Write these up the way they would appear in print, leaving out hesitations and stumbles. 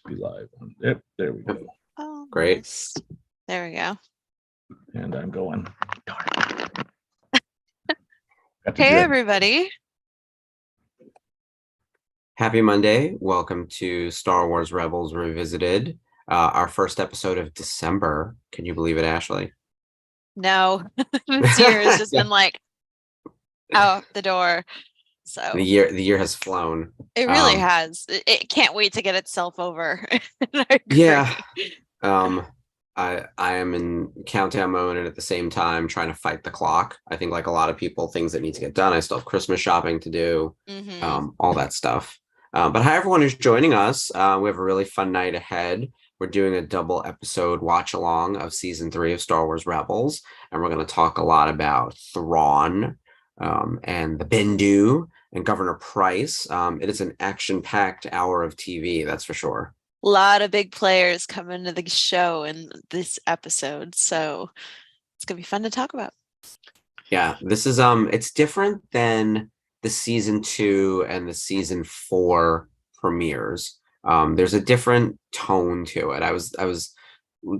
be live. Yep, there we go. Great. There we go. And I'm going. Darn it. Hey, everybody. Happy Monday. Welcome to Star Wars Rebels Revisited, our first episode of December. Can you believe it, Ashley? No, this year has just been like out the door. So the year has flown. It really has. It can't wait to get itself over. Yeah. I am in countdown mode and at the same time trying to fight the clock. I think like a lot of people, things that need to get done. I still have Christmas shopping to do, all that stuff. But hi, everyone who's joining us. We have a really fun night ahead. We're doing a double episode watch along of season 3 of Star Wars Rebels. And we're going to talk a lot about Thrawn and the Bendu and Governor Price. It is an action-packed hour of TV, that's for sure. A lot of big players come into the show in this episode, so it's gonna be fun to talk about. Yeah, this is it's different than the season 2 and the season 4 premieres. There's a different tone to it. I was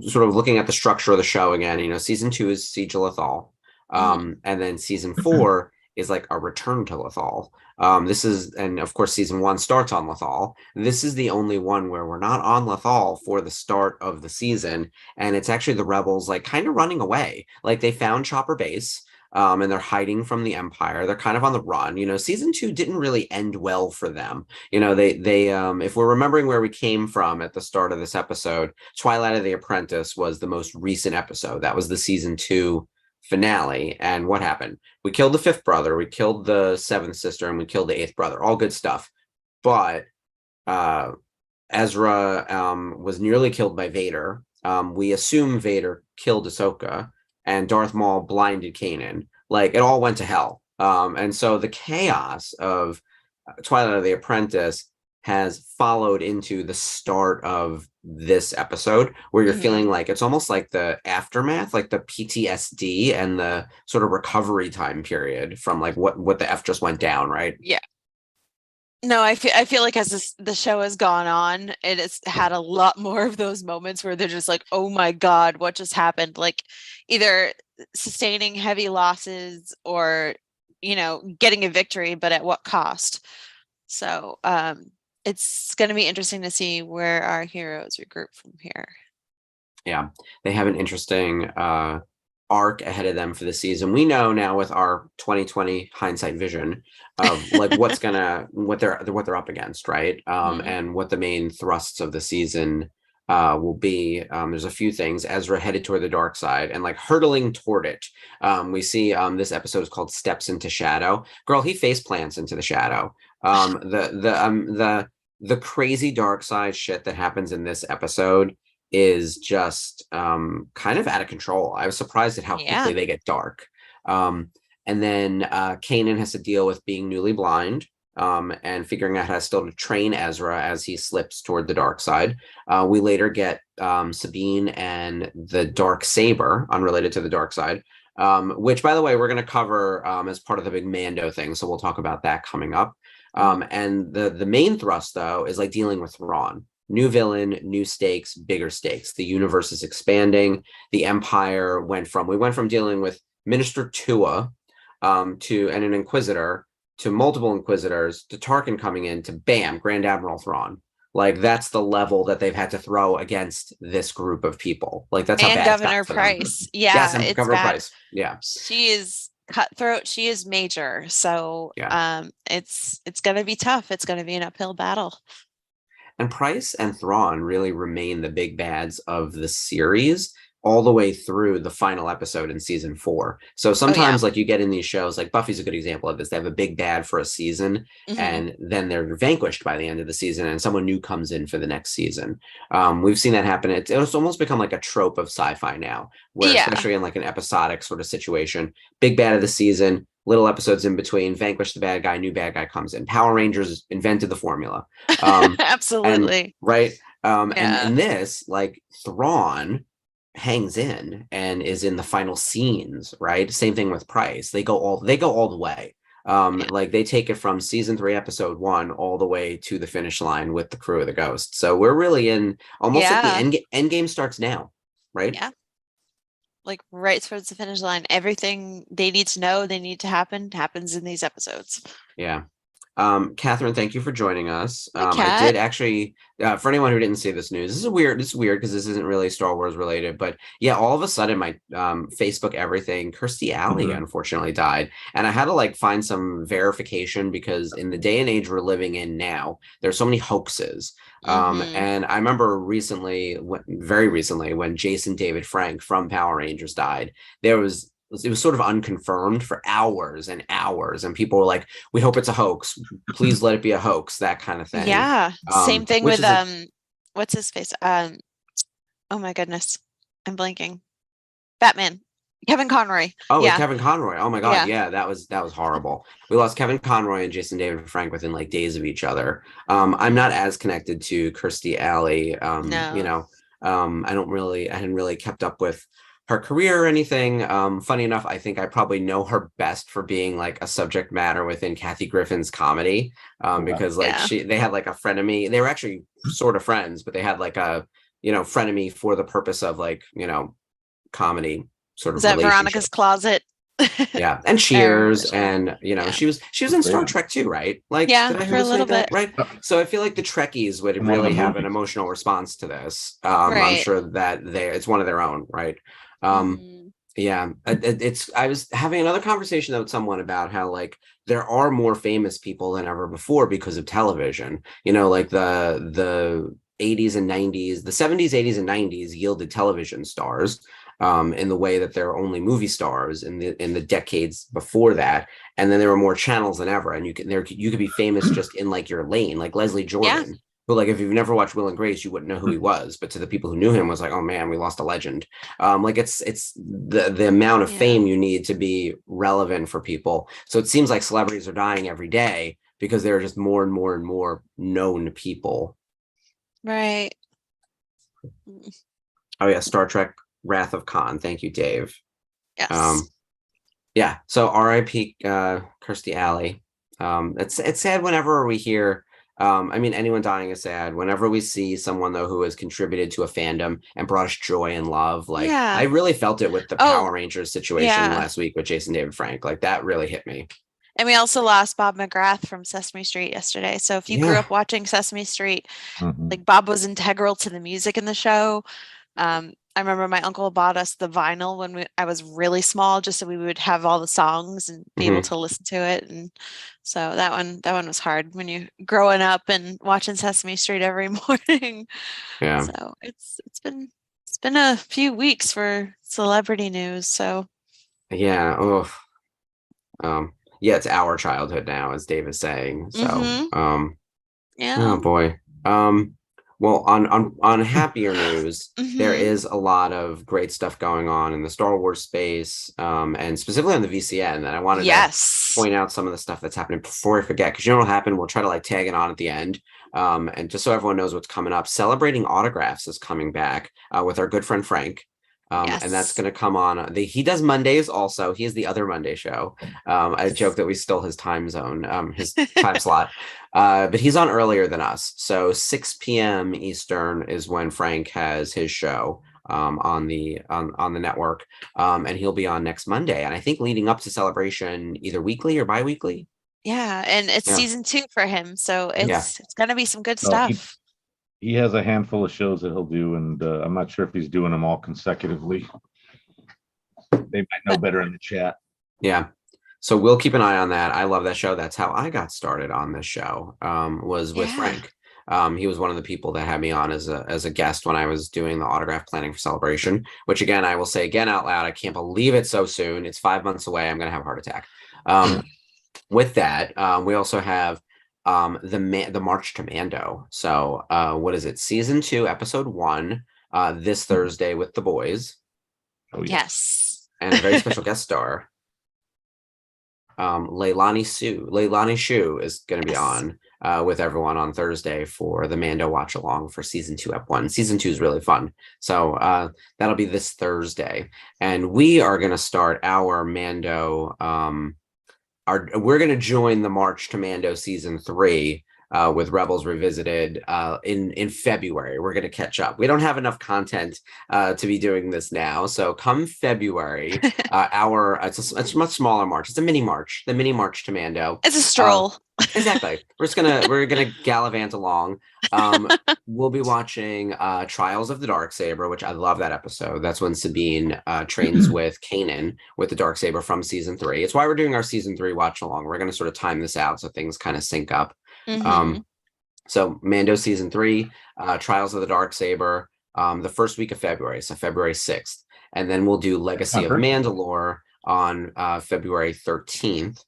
sort of looking at the structure of the show again. You know, season 2 is Siege of Lothal, and then season 4 is like a return to Lothal. This is, and of course, season 1 starts on Lothal. This is the only one where we're not on Lothal for the start of the season, and it's actually the rebels like kind of running away. Like they found Chopper Base, and they're hiding from the Empire. They're kind of on the run. You know, season 2 didn't really end well for them. You know, they if we're remembering where we came from at the start of this episode, Twilight of the Apprentice was the most recent episode. That was the season 2 finale. And what happened? We killed the 5th brother, we killed the 7th sister, and we killed the 8th brother. All good stuff. But Ezra was nearly killed by Vader. We assume Vader killed Ahsoka, and Darth Maul blinded Kanan. Like, it all went to hell. And so the chaos of Twilight of the Apprentice has followed into the start of this episode, where you're feeling like it's almost like the aftermath, like the PTSD and the sort of recovery time period from like what the F just went down, right? Yeah. No, I feel like as the show has gone on, it has had a lot more of those moments where they're just like, oh my God, what just happened? Like either sustaining heavy losses or, you know, getting a victory, but at what cost? So it's going to be interesting to see where our heroes regroup from here. Yeah, they have an interesting arc ahead of them for the season. We know now with our 2020 hindsight vision of like what they're up against, right? And what the main thrusts of the season will be. There's a few things. Ezra headed toward the dark side and like hurtling toward it. We see this episode is called Steps into Shadow. Girl, he face plants into the shadow. The crazy dark side shit that happens in this episode is just kind of out of control. I was surprised at how quickly they get dark. And then Kanan has to deal with being newly blind and figuring out how still to train Ezra as he slips toward the dark side. We later get Sabine and the dark saber, unrelated to the dark side, which, by the way, we're going to cover as part of the big Mando thing. So we'll talk about that coming up. And the main thrust, though, is like dealing with Thrawn. New villain, new stakes, bigger stakes. The universe is expanding. The Empire went from dealing with Minister Tua to an Inquisitor to multiple Inquisitors to Tarkin coming in to bam, Grand Admiral Thrawn. Like that's the level that they've had to throw against this group of people. Like that's how bad Governor Price. Yeah, yes, and Governor Price. Yeah, she is cutthroat. She is major. So it's going to be tough. It's going to be an uphill battle. And Price and Thrawn really remain the big bads of the series all the way through the final episode in season 4. So sometimes like you get in these shows, like Buffy's a good example of this. They have a big bad for a season and then they're vanquished by the end of the season and someone new comes in for the next season. We've seen that happen. It's almost become like a trope of sci-fi now, where especially in like an episodic sort of situation, big bad of the season, little episodes in between, vanquish the bad guy, new bad guy comes in. Power Rangers invented the formula. Absolutely. And this, like Thrawn hangs in and is in the final scenes, right? Same thing with Price. They go all the way. Like they take it from season 3, episode 1, all the way to the finish line with the crew of the Ghost. So we're really in almost like the end game starts now, right? Yeah. Like right towards the finish line. Everything they need to know, they need to happen, happens in these episodes. Yeah. Catherine, thank you for joining us. Hi, I Kat. did actually, for anyone who didn't see this news, this is weird because this isn't really Star Wars related, but yeah, all of a sudden my Facebook everything, Kirstie Alley unfortunately died. And I had to like find some verification because in the day and age we're living in now, there's so many hoaxes. And I remember very recently, when Jason David Frank from Power Rangers died, it was sort of unconfirmed for hours and hours, and people were like, we hope it's a hoax, please let it be a hoax, that kind of thing. Yeah. Same thing with what's his face? Oh my goodness, I'm blanking. Batman, Kevin Conroy. Oh, yeah. Kevin Conroy. Oh my God. Yeah, that was horrible. We lost Kevin Conroy and Jason David Frank within like days of each other. I'm not as connected to Kirstie Alley. No. You know, I hadn't really kept up with her career or anything. Funny enough, I think I probably know her best for being like a subject matter within Kathy Griffin's comedy. Because like they had like a frenemy. They were actually sort of friends, but they had like a, frenemy for the purpose of like, comedy sort of. Is that Veronica's Closet? Yeah, and Cheers, and she was in Star Trek too, right? Like, yeah, did I for a little bit, right? So I feel like the Trekkies would really have an emotional response to this. I'm sure that it's one of their own, right? Yeah, I was having another conversation with someone about how like there are more famous people than ever before because of television. Like the 80s and 90s, the 70s, 80s, and 90s yielded television stars. In the way that there are only movie stars in the decades before that, and then there were more channels than ever, and you could be famous just in like your lane, like Leslie Jordan, who like if you've never watched Will and Grace, you wouldn't know who he was, but to the people who knew him was like, oh man, we lost a legend. Like it's the amount of fame you need to be relevant for people. So it seems like celebrities are dying every day because there are just more and more and more known people. Right. Oh yeah, Star Trek Wrath of Khan. Thank you, Dave. Yes. Yeah. So R.I.P. Kirstie Alley. It's sad whenever we hear. I mean, anyone dying is sad. Whenever we see someone though who has contributed to a fandom and brought us joy and love, like I really felt it with the Power Rangers situation last week with Jason David Frank. Like that really hit me. And we also lost Bob McGrath from Sesame Street yesterday. So if you grew up watching Sesame Street, like Bob was integral to the music in the show. I remember my uncle bought us the vinyl when I was really small, just so we would have all the songs and be able to listen to it. And so that one was hard when you growing up and watching Sesame Street every morning. Yeah. So it's been a few weeks for celebrity news. So yeah. Yeah, it's our childhood now, as Dave is saying. So yeah. Oh boy. Well, on happier news, there is a lot of great stuff going on in the Star Wars space, and specifically on the VCN. And I wanted to point out some of the stuff that's happening before I forget, because what'll happen, we'll try to like tag it on at the end. And just so everyone knows what's coming up, Celebrating Autographs is coming back with our good friend Frank. And that's going to come on. He does Mondays also. He is the other Monday show. I joke that we stole his time zone, his time slot. But he's on earlier than us. So 6 p.m. Eastern is when Frank has his show on the network. And he'll be on next Monday. And I think leading up to Celebration, either weekly or bi-weekly. Yeah. And it's season 2 for him. So it's going to be some good stuff. He has a handful of shows that he'll do, and I'm not sure if he's doing them all consecutively. They might know better in the chat. Yeah. So we'll keep an eye on that. I love that show. That's how I got started on this show, was with Frank. He was one of the people that had me on as a guest when I was doing the autograph planning for Celebration, which again, I will say again out loud, I can't believe it so soon. It's 5 months away. I'm going to have a heart attack. With that, we also have the March to Mando. So what is it? Season 2, episode 1, this Thursday with the boys. Oh yes. And a very special guest star. Leilani Shu is going to be on with everyone on Thursday for the Mando watch along for season 2, ep 1. Season 2 is really fun. So that'll be this Thursday. And we are going to start our Mando we're going to join the March to Mando season 3 with Rebels Revisited in February. We're going to catch up. We don't have enough content to be doing this now. So come February, it's a much smaller March. It's a mini March, the mini March to Mando. It's a stroll. Exactly. We're gonna gallivant along. We'll be watching Trials of the Darksaber, which I love that episode. That's when Sabine trains with Kanan with the Darksaber from season 3. It's why we're doing our season 3 watch along. We're gonna sort of time this out so things kind of sync up. So Mando season 3, Trials of the Darksaber, the first week of February, so February 6th, and then we'll do Legacy of Mandalore on February 13th.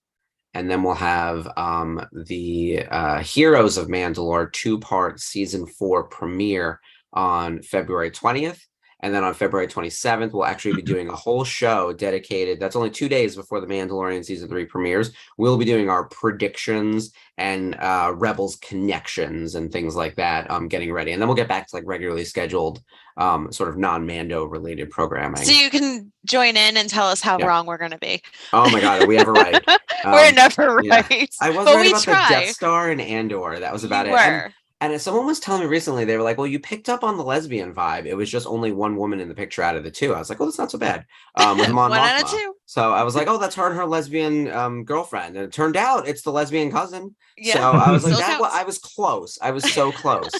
And then we'll have the Heroes of Mandalore 2-part season 4 premiere on February 20th. And then on February 27th, we'll actually be doing a whole show dedicated. That's only 2 days before the Mandalorian season 3 premieres. We'll be doing our predictions and Rebels connections and things like that, getting ready. And then we'll get back to like regularly scheduled sort of non-Mando related programming. So you can join in and tell us how wrong we're going to be. Oh my God, are we ever right? We're never right. I was but right we about try. the Death Star and Andor. That was about it. And someone was telling me recently, they were like, well, you picked up on the lesbian vibe. It was just only one woman in the picture out of the 2. I was like, oh, that's not so bad. With Mon One out Mothma. of 2. So I was like, oh, that's her and her lesbian girlfriend. And it turned out it's the lesbian cousin. Yeah. So I was like, Still I was close. I was so close.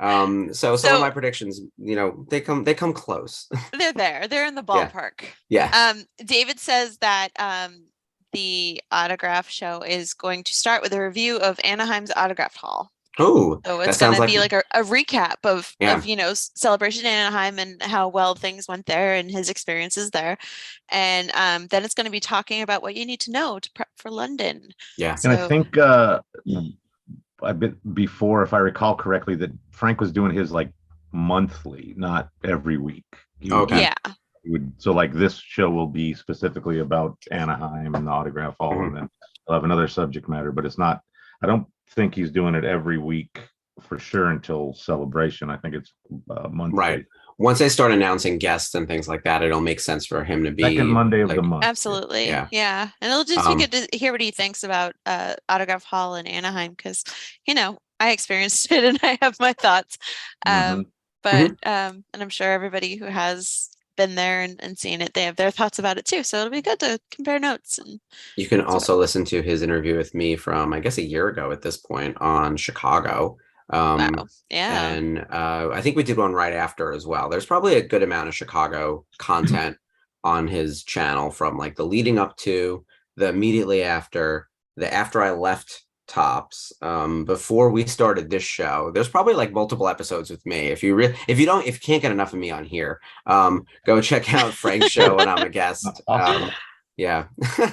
So some of my predictions, they come close. They're there. They're in the ballpark. Yeah. David says that the autograph show is going to start with a review of Anaheim's Autograph Hall. Oh, so it's going to be like a recap of Celebration in Anaheim and how well things went there and his experiences there. And then it's going to be talking about what you need to know to prep for London. Yeah. And I think a bit before, if I recall correctly, that Frank was doing his like monthly, not every week. Yeah. So like this show will be specifically about Anaheim and the Autograph Hall, and then we'll have another subject matter, but it's not, I don't think he's doing it every week for sure until Celebration. I think it's monthly. Right. Once they start announcing guests and things like that, it'll make sense for him to be second Monday of the month. Absolutely. Yeah. And it'll just be good to hear what he thinks about Autograph Hall in Anaheim, because I experienced it and I have my thoughts. And I'm sure everybody who has been there and seen it, they have their thoughts about it too, so it'll be good to compare notes. And you can also listen to his interview with me from, I guess, a year ago at this point on Chicago. Wow. Yeah. And I think we did one right after as well. There's probably a good amount of Chicago content on his channel, from like the leading up to, the immediately after, the after I left tops, before we started this show. There's probably like multiple episodes with me. If you can't get enough of me on here, go check out Frank's show and I'm a guest. Yeah.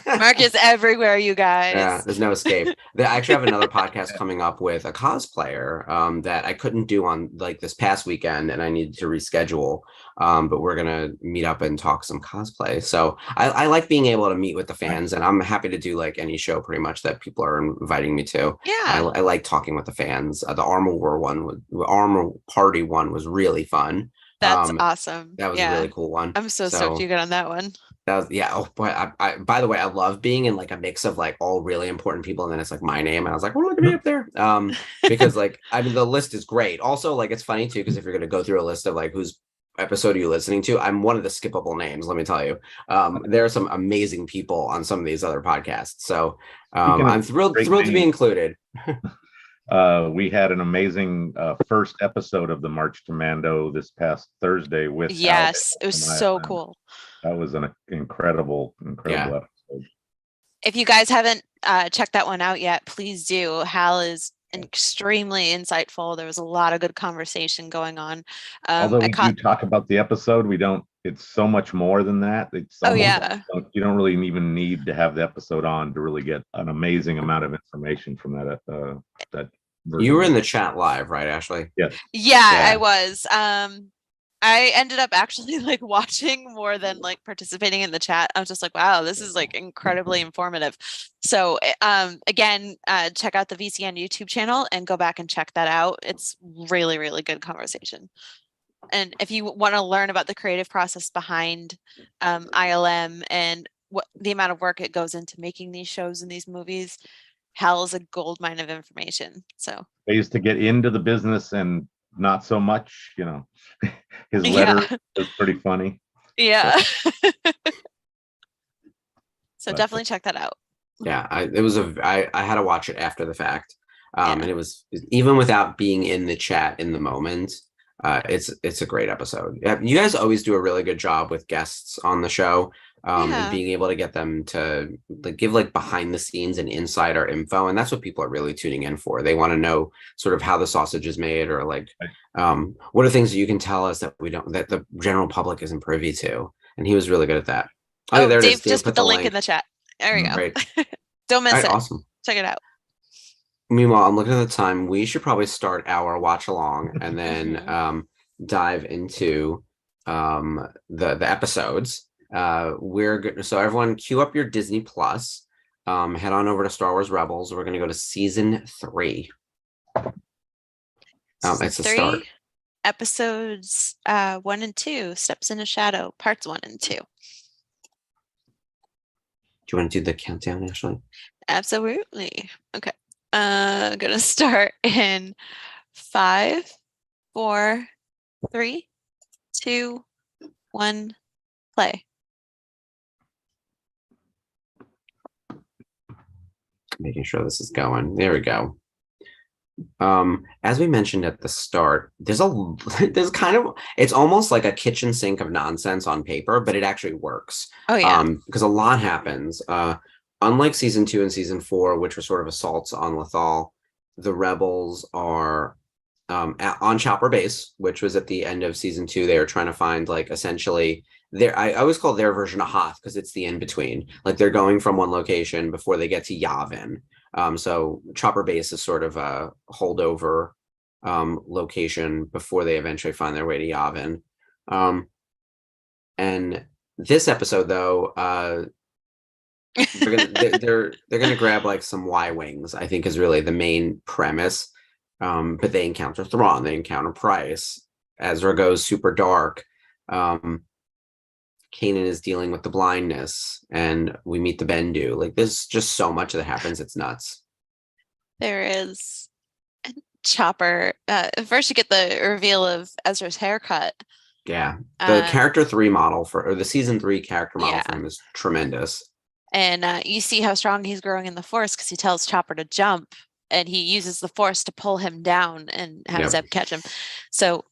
Mark is everywhere, you guys. Yeah, there's no escape. I actually have another podcast coming up with a cosplayer that I couldn't do on like this past weekend, and I needed to reschedule. But we're gonna meet up and talk some cosplay. So I like being able to meet with the fans, and I'm happy to do like any show pretty much that people are inviting me to. Yeah, I like talking with the fans. The Armor Party one was really fun. That's awesome. That was a really cool one. I'm so stoked you got on that one. That was, oh boy. I by the way, I love being in like a mix of like all really important people, and then it's like my name, and I was like, oh, look at me up there. Because like, I mean, the list is great. Also, like, it's funny too, because if you're gonna go through a list of like whose episode are you listening to, I'm one of the skippable names, let me tell you. There are some amazing people on some of these other podcasts. So I'm thrilled to be included. We had an amazing first episode of the March to Mando this past Thursday with Yes, it was so cool. That was an incredible episode. If you guys haven't checked that one out yet, please do. Hal is extremely insightful. There was a lot of good conversation going on. Although we do talk about the episode, we don't. It's so much more than that. It's you don't really even need to have the episode on to really get an amazing amount of information from that. That version. You were in the chat live, right, Ashley? Yes. Yeah, I was. I ended up actually like watching more than like participating in the chat. I was just like, wow, this is like incredibly informative. So again, check out the VCN YouTube channel and go back and check that out. It's really, really good conversation. And if you want to learn about the creative process behind ILM and what the amount of work it goes into making these shows and these movies. Hal is a gold mine of information. So Ways to get into the business and not so much, his yeah, letter is pretty funny. yeah. So But, definitely check that out. Yeah, I had to watch it after the fact. Yeah. And it was, even without being in the chat in the moment, it's a great episode. Yeah, you guys always do a really good job with guests on the show, and Yeah. being able to get them to give like behind the scenes and insider info, and that's what people are really tuning in for. They want to know sort of how the sausage is made, or like what are things that you can tell us that that the general public isn't privy to. And he was really good at that. Oh, there it Dave is. just put the link in the chat. There we go. Great. Don't miss All right, it. awesome. Check it out. Meanwhile, I'm looking at the time. We should probably start our watch along and then dive into the episodes. We're good. So everyone, cue up your Disney Plus. Head on over to Star Wars Rebels. We're going to go to season 3. It's the start. Episodes 1 and 2. Steps in a Shadow, parts 1 and 2. Do you want to do the countdown, Ashley? Absolutely. Okay. I'm gonna start in 5, 4, 3, 2, 1, play. Making sure this is going. There we go. As we mentioned at the start, there's kind of, it's almost like a kitchen sink of nonsense on paper, but it actually works. Oh yeah. Because a lot happens. Unlike season 2 and season 4, which were sort of assaults on Lothal, the Rebels are on Chopper Base, which was at the end of season 2. They were trying to find essentially I always call their version of Hoth because it's the in between. Like they're going from one location before they get to Yavin. So Chopper Base is sort of a holdover location before they eventually find their way to Yavin. And this episode, though, they're gonna grab some Y-wings, I think, is really the main premise. But they encounter Thrawn, they encounter Price. Ezra goes super dark. Kanan is dealing with the blindness, and we meet the Bendu. There's just so much that happens. It's nuts. There is. Chopper. First, you get the reveal of Ezra's haircut. Yeah, the character 3 model or the season 3 character model for him is tremendous. And you see how strong he's growing in the Force because he tells Chopper to jump, and he uses the Force to pull him down and have Zeb catch him. So,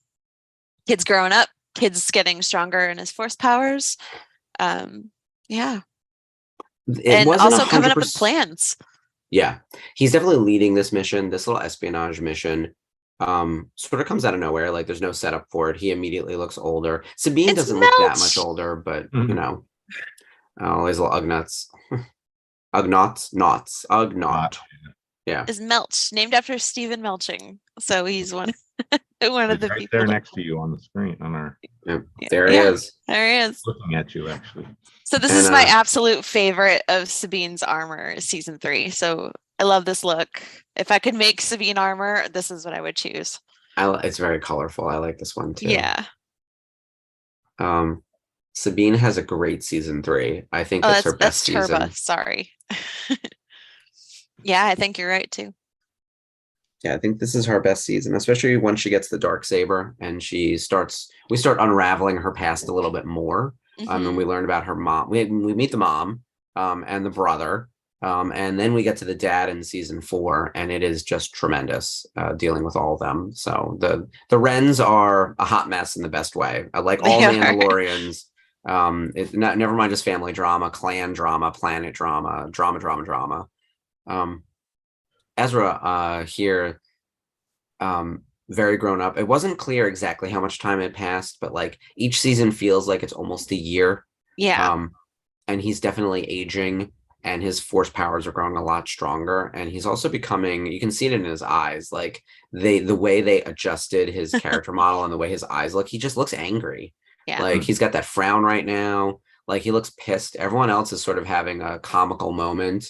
kid's growing up. Kid's getting stronger in his Force powers. Yeah. And also coming up with plans. Yeah. He's definitely leading this mission, this little espionage mission. Sort of comes out of nowhere. There's no setup for it. He immediately looks older. Sabine doesn't look that much older, but all these little Ugnaughts. Ugnaught. Yeah. Is Melch, named after Stephen Melching. So he's one of the right people there next to you on the screen on our. There he is. There he is. Looking at you, actually. So this is my absolute favorite of Sabine's armor, season 3. So I love this look. If I could make Sabine armor, this is what I would choose. It's very colorful. I like this one too. Yeah. Sabine has a great season 3. I think that's her best season. Turba. Sorry. Yeah, I think you're right too. Yeah, I think this is her best season, especially once she gets the Darksaber and we start unraveling her past a little bit more. And we learn about her mom. We meet the mom and the brother. And then we get to the dad in season 4, and it is just tremendous dealing with all of them. So the Wrens are a hot mess in the best way. Like all Mandalorians, never mind just family drama, clan drama, planet drama. Ezra here, very grown up. It wasn't clear exactly how much time had passed, but each season feels like it's almost a year. Yeah. And he's definitely aging, and his Force powers are growing a lot stronger. And he's also becoming, you can see it in his eyes, the way they adjusted his character model and the way his eyes look, he just looks angry. Yeah. He's got that frown right now. He looks pissed. Everyone else is sort of having a comical moment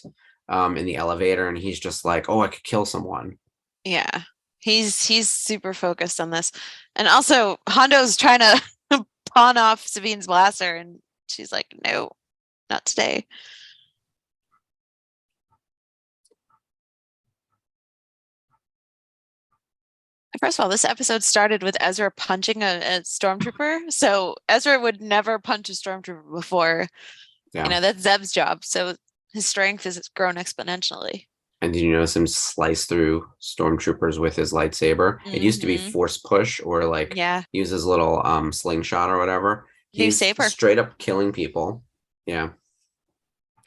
in the elevator, and he's just oh, I could kill someone. Yeah. He's super focused on this. And also Hondo's trying to pawn off Sabine's blaster, and she's like, no. not today. First of all, this episode started with Ezra punching a stormtrooper. So Ezra would never punch a stormtrooper before. Yeah. You know, that's Zeb's job. So his strength has grown exponentially. And did you notice him slice through stormtroopers with his lightsaber? It used to be force push or like use his little slingshot or whatever. New saber. Straight up killing people. Yeah.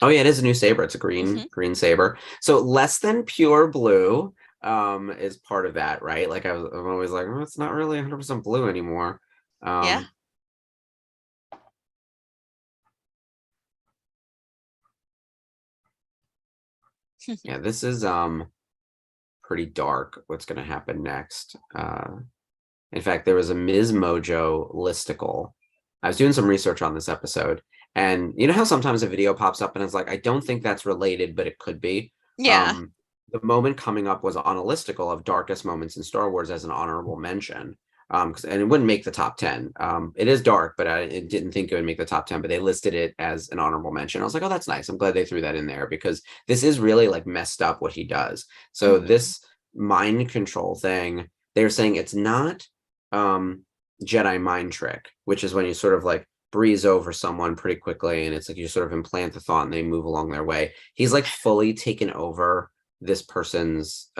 Oh yeah, it is a new saber. It's a green saber. So less than pure blue is part of that, right? Like I'm always like, oh, it's not really 100% blue anymore. Yeah. Yeah, this is pretty dark what's going to happen next. In fact, there was a Ms. Mojo listicle. I was doing some research on this episode, and you know how sometimes a video pops up and it's like, I don't think that's related, but it could be. Yeah. The moment coming up was on a listicle of darkest moments in Star Wars as an honorable mention. And it wouldn't make the top 10. It is dark, but I didn't think it would make the top 10, but they listed it as an honorable mention. I was like, oh, that's nice. I'm glad they threw that in there because this is really like messed up what he does. So this mind control thing, they're saying it's not Jedi mind trick, which is when you sort of like breeze over someone pretty quickly and it's like you sort of implant the thought and they move along their way. He's like fully taken over this person's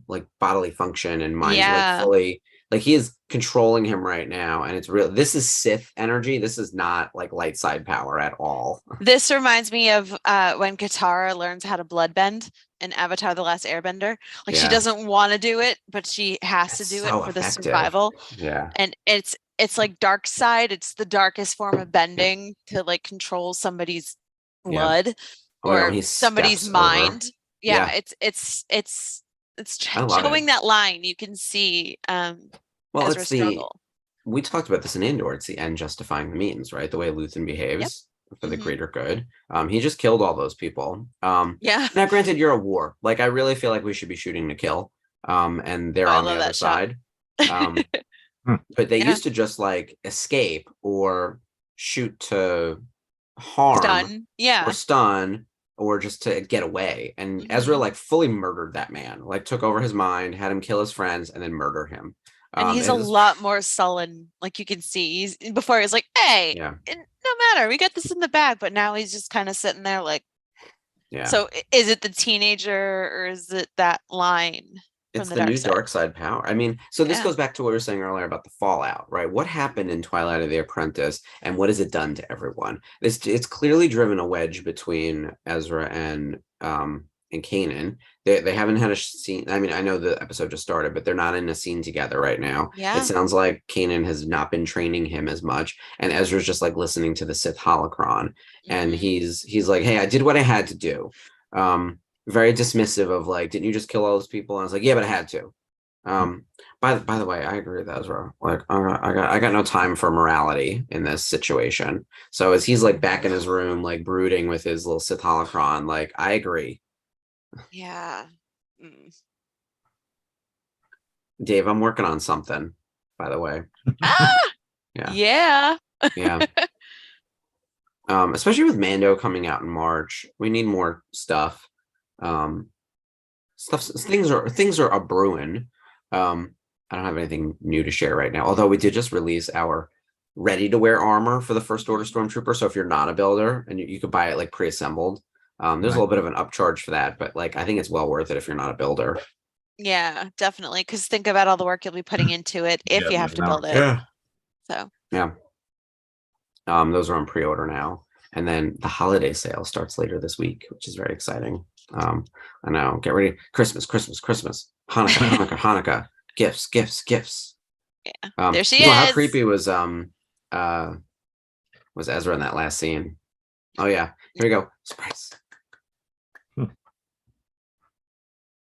like bodily function and mind, like fully, like he is controlling him right now, and it's real. This is Sith energy. This is not like light side power at all. This reminds me of when Katara learns how to bloodbend in Avatar: The Last Airbender. Like she doesn't want to do it, but she has to do it for the survival. Yeah, and it's like dark side. It's the darkest form of bending to like control somebody's blood or somebody's mind. It's showing that line. You can see Ezra struggle. We talked about this in Andor. It's the end justifying the means, right? The way Luthen behaves for the greater good. He just killed all those people. Now, granted, you're at war. Like, I really feel like we should be shooting to kill. And they're on the other side. But they used to just like escape or shoot to harm or stun. Or just to get away. And Ezra like fully murdered that man, like took over his mind, had him kill his friends, and then murder him. And he's a lot more sullen. Like you can see, before he was like, "Hey, no matter, we got this in the bag." But now he's just kind of sitting there, like, So is it the teenager or is it that line? It's the new dark side power. I mean, so this goes back to what we were saying earlier about the fallout, right? What happened in Twilight of the Apprentice and what has it done to everyone? It's clearly driven a wedge between Ezra and Kanan. They haven't had a scene. I mean, I know the episode just started, but they're not in a scene together right now. It sounds like Kanan has not been training him as much. And Ezra's just like listening to the Sith holocron. And he's like, hey, I did what I had to do. Very dismissive of like, didn't you just kill all those people? And I was like, yeah, but I had to. By the way, I agree with Ezra. Like, I got no time for morality in this situation. So as he's like back in his room, like brooding with his little Sith holocron, like I agree. Yeah. Dave, I'm working on something, by the way. Yeah. Especially with Mando coming out in March, we need more stuff. Things are a brewing. I don't have anything new to share right now, although we did just release our ready to wear armor for the First Order Stormtrooper. So if you're not a builder and you could buy it like pre-assembled, there's a little bit of an upcharge for that, but like I think it's well worth it if you're not a builder. Yeah, definitely. Because think about all the work you'll be putting into it if you have to build it. So those are on pre-order now. And then the holiday sale starts later this week, which is very exciting. I know. Get ready. Christmas. Hanukkah. Gifts. Yeah. There she is. How creepy was Ezra in that last scene? Oh yeah. Here we go. Surprise.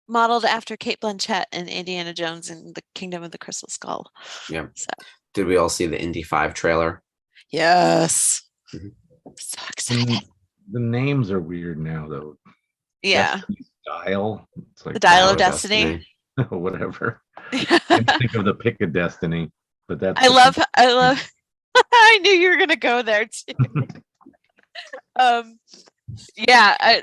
Modeled after Kate Blanchett and Indiana Jones in the Kingdom of the Crystal Skull. Yeah. So. Did we all see the Indy 5 trailer? Yes. So excited. The names are weird now, though. Yeah. Dial. It's like the Dial of Destiny. Whatever. I think of the Pick of Destiny, but that's. I love. I knew you were gonna go there too. Um, yeah,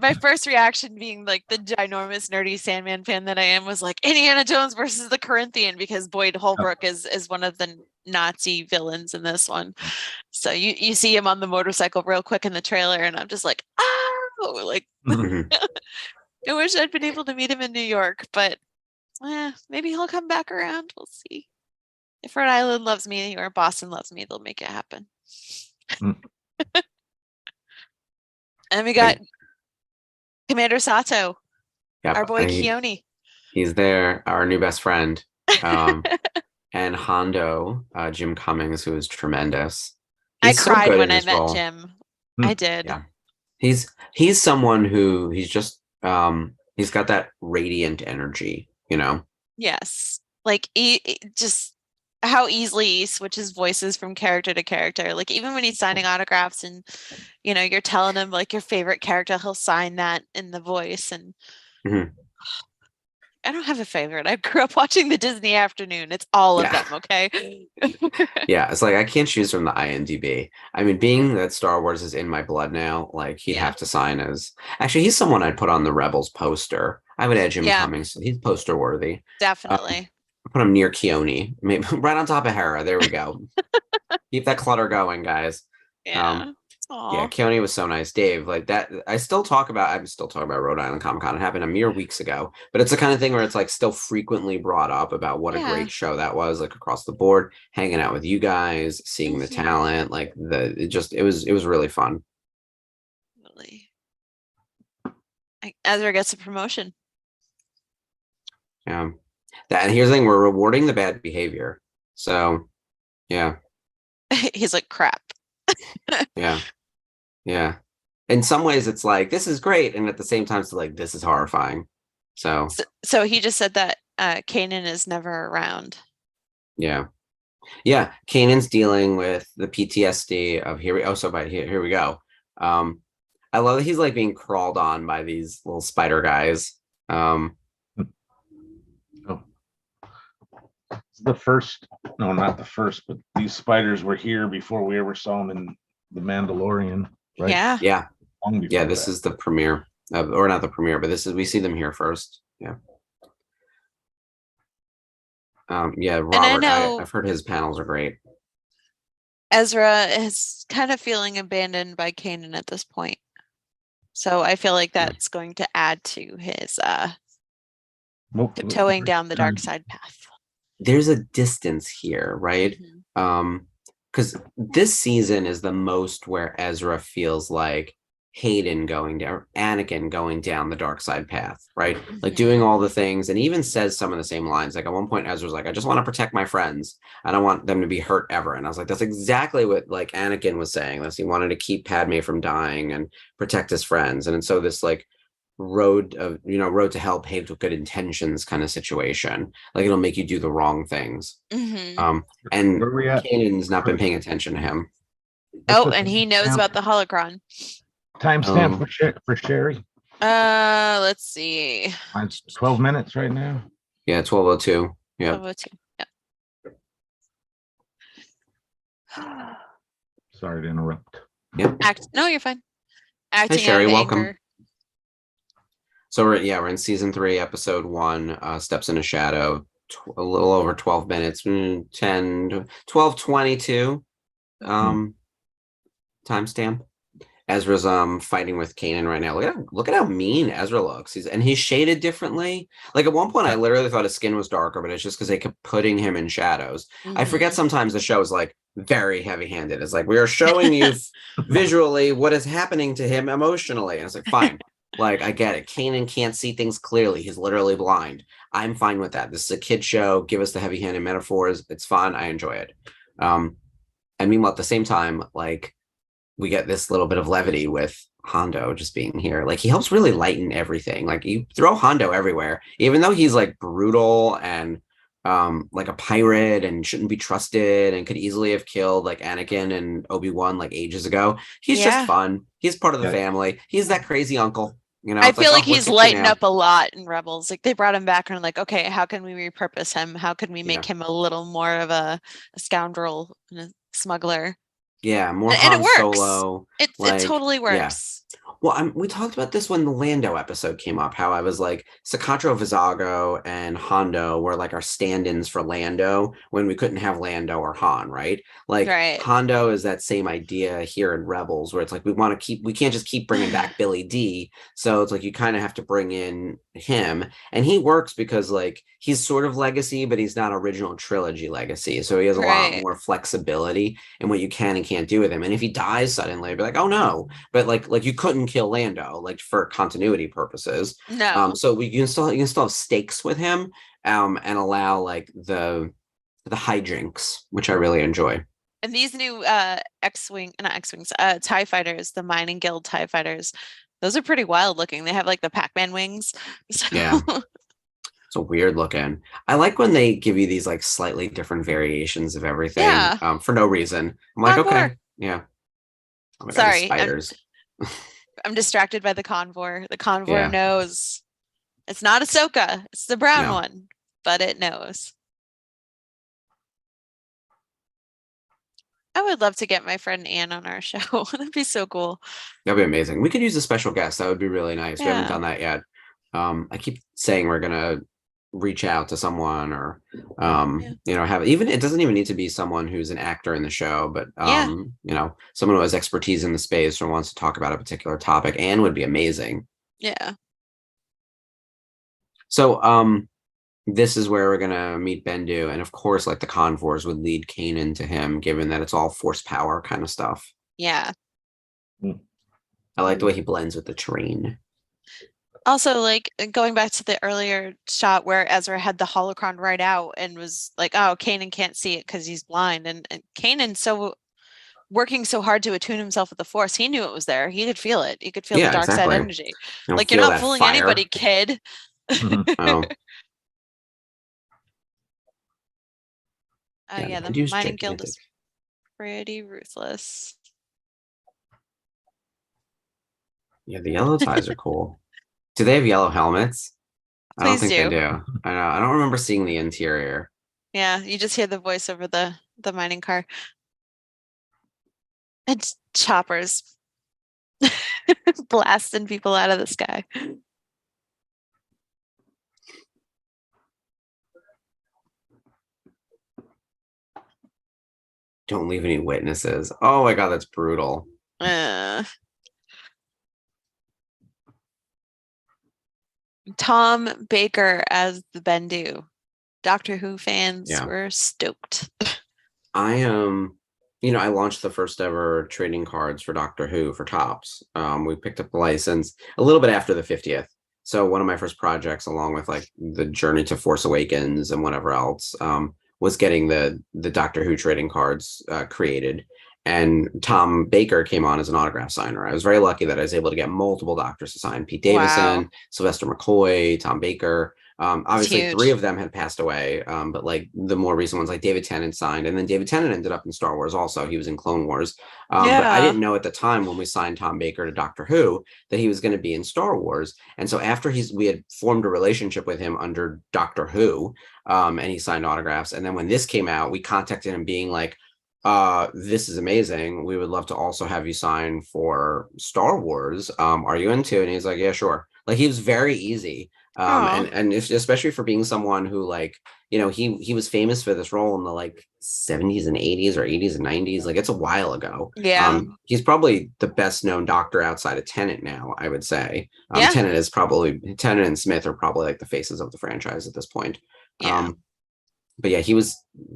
my first reaction being like the ginormous nerdy Sandman fan that I am was like Indiana Jones versus the Corinthian, because Boyd Holbrook is one of the Nazi villains in this one. So you see him on the motorcycle real quick in the trailer, and I'm just like, oh, like Mhm. I wish I'd been able to meet him in New York, but maybe he'll come back around. We'll see. If Rhode Island loves me or Boston loves me, they'll make it happen. Mm. And we got Commander Sato, Yep, our boy Keone. he's there, our new best friend. And Hondo, Jim Cummings, who is tremendous. I He's so cried good when in I this met role. Jim. Hmm. I did. Yeah. He's someone who he's just he's got that radiant energy, you know. Yes. Like just how easily he switches voices from character to character. Like even when he's signing autographs and you're telling him like your favorite character, he'll sign that in the voice. And Mhm. I don't have a favorite. I grew up watching the Disney Afternoon. It's all of Yeah. them, okay? Yeah, it's like I can't choose from the IMDb. I mean, being that Star Wars is in my blood now, like he'd Yeah. have to sign as. Actually, he's someone I'd put on the Rebels poster. I would add Jim Yeah. Cummings. He's poster worthy. Definitely. Put him near Keone, maybe right on top of Hera. There we go. Keep that clutter going, guys. Yeah. Yeah, Keone was so nice. Dave, like that. I'm still talking about Rhode Island Comic Con. It happened a mere weeks ago, but it's the kind of thing where it's like still frequently brought up about what a Yeah. great show that was, like across the board, hanging out with you guys, seeing the Mhm. talent, like it was really fun. Really. Ezra gets a promotion. Yeah. And here's the thing, we're rewarding the bad behavior. So yeah. He's like, crap. Yeah. Yeah. In some ways it's like this is great, and at the same time it's like this is horrifying. So So he just said that Kanan is never around. yeah. Yeah, Kanan's dealing with the PTSD of here we go. I love that he's like being crawled on by these little spider guys. The first, no, not the first, but these spiders were here before we ever saw them in The Mandalorian, right? Yeah. Yeah. Long before Yeah, this that. is the premiere or not the premiere, but we see them here first. Yeah. Yeah, Robert, know- I've heard his panels are great. Ezra is kind of feeling abandoned by Kanan at this point. So I feel like that's going to add to his tiptoeing down the dark side path. There's a distance here, right? Mhm. Because this season is the most where Ezra feels like Anakin going down the dark side path, right? Like doing all the things, and even says some of the same lines. Like at one point, Ezra's like, "I just want to protect my friends. I don't want them to be hurt ever." And I was like, "That's exactly what like Anakin was saying. This he wanted to keep Padme from dying and protect his friends." And so this like road to hell paved with good intentions kind of situation. Like it'll make you do the wrong things. Mhm. And Where are we at? Kanan's not been paying attention to him. Oh, and he knows about the holocron. Timestamp for Sherry. Let's see. Mine's 12 minutes right now. Yeah, 12:02. Yeah. 12:02. Yeah. Sorry to interrupt. Yep. No, you're fine. Acting Sherry, out of welcome. anger. So we're in season 3, episode 1, Steps in a Shadow, a little over 12 minutes, 12:22 timestamp. Ezra's fighting with Kanan right now. Look at how mean Ezra looks. He's shaded differently. Like at one point I literally thought his skin was darker, but it's just because they kept putting him in shadows. I forget sometimes the show is like very heavy-handed. It's like we are showing you visually what is happening to him emotionally. And it's like, fine. Like I get it. Kanan can't see things clearly. He's literally blind. I'm fine with that. This is a kid show. Give us the heavy-handed metaphors. It's fun. I enjoy it. And meanwhile, at the same time, like we get this little bit of levity with Hondo just being here. Like he helps really lighten everything. Like you throw Hondo everywhere, even though he's like brutal and like a pirate and shouldn't be trusted and could easily have killed like Anakin and Obi-Wan like ages ago. He's just fun. He's part of the family. He's that crazy uncle. You know, I feel like we're he's kicking lightened out. up a lot in Rebels. Like they brought him back and like, okay, how can we repurpose him? How can we make him a little more of a scoundrel and a smuggler? Yeah, more And Han it works. Solo. It totally works. Well, we talked about this when the Lando episode came up, how I was like, Sakatro Vizago and Hondo were like our stand-ins for Lando when we couldn't have Lando or Han, right? Like Right. Hondo is that same idea here in Rebels, where it's like we can't just keep bringing back Billy D. So it's like you kind of have to bring in him, and he works because like he's sort of legacy, but he's not original trilogy legacy. So he has a lot Right. more flexibility in what you can and can't do with him. And if he dies suddenly, I'd be like, oh no. But like you couldn't kill Lando, like for continuity purposes. No. So you can still have stakes with him, and allow like the hijinks, which I really enjoy. And these new X-Wing, not X-Wings, TIE fighters, the Mining Guild TIE fighters, those are pretty wild looking. They have like the Pac-Man wings. So Yeah. It's a weird looking. I like when they give you these like slightly different variations of everything, Yeah. for no reason. I'm like, Convor. okay, yeah. Oh my God, the Sorry, spiders. I'm distracted by the Convor. The Convor Yeah. knows. It's not Ahsoka. It's the brown No. one, but it knows. I would love to get my friend Anne on our show. That'd be so cool. That'd be amazing. We could use a special guest. That would be really nice. We haven't Yeah. done that yet. I keep saying we're gonna reach out to someone or have even it doesn't even need to be someone who's an actor in the show, but someone who has expertise in the space or wants to talk about a particular topic. Anne would be amazing. Yeah. So this is where we're gonna meet Bendu, and of course, like the Convors would lead Kanan to him, given that it's all force power kind of stuff. Yeah. I like the way he blends with the terrain. Also, like going back to the earlier shot where Ezra had the holocron right out and was like, "Oh, Kanan can't see it because he's blind," and Kanan working so hard to attune himself with the Force, he knew it was there. He could feel it. He could feel the dark side energy. Like you're not fooling anybody, kid. Oh. Yeah, the Mining Guild is pretty ruthless. Yeah, the yellow ties are cool. Do they have yellow helmets? I don't think they do. I know. I don't remember seeing the interior. Yeah, you just hear the voice over the mining car. And choppers blasting people out of the sky. Don't leave any witnesses. Oh my God, that's brutal. Tom Baker as the Bendu. Doctor Who fans were stoked. I I launched the first ever trading cards for Doctor Who for Topps. We picked up the license a little bit after the 50th. So one of my first projects, along with like the Journey to Force Awakens and whatever else, was getting the Doctor Who trading cards created. And Tom Baker came on as an autograph signer. I was very lucky that I was able to get multiple doctors to sign: Pete Davidson, Sylvester McCoy, Tom Baker. Obviously, 3 of them had passed away, but like the more recent ones, like David Tennant signed, and then David Tennant ended up in Star Wars also. He was in Clone Wars. But I didn't know at the time when we signed Tom Baker to Doctor Who that he was going to be in Star Wars. And so after we had formed a relationship with him under Doctor Who, and he signed autographs. And then when this came out, we contacted him being like, this is amazing. We would love to also have you sign for Star Wars. Are you into it? And he's like, yeah, sure. Like he was very easy. And especially for being someone who like, he was famous for this role in the like 70s and 80s or 80s and 90s. Like it's a while ago. Yeah. He's probably the best known doctor outside of Tennant now, I would say. Tennant and Smith are probably like the faces of the franchise at this point. Yeah. But yeah, he was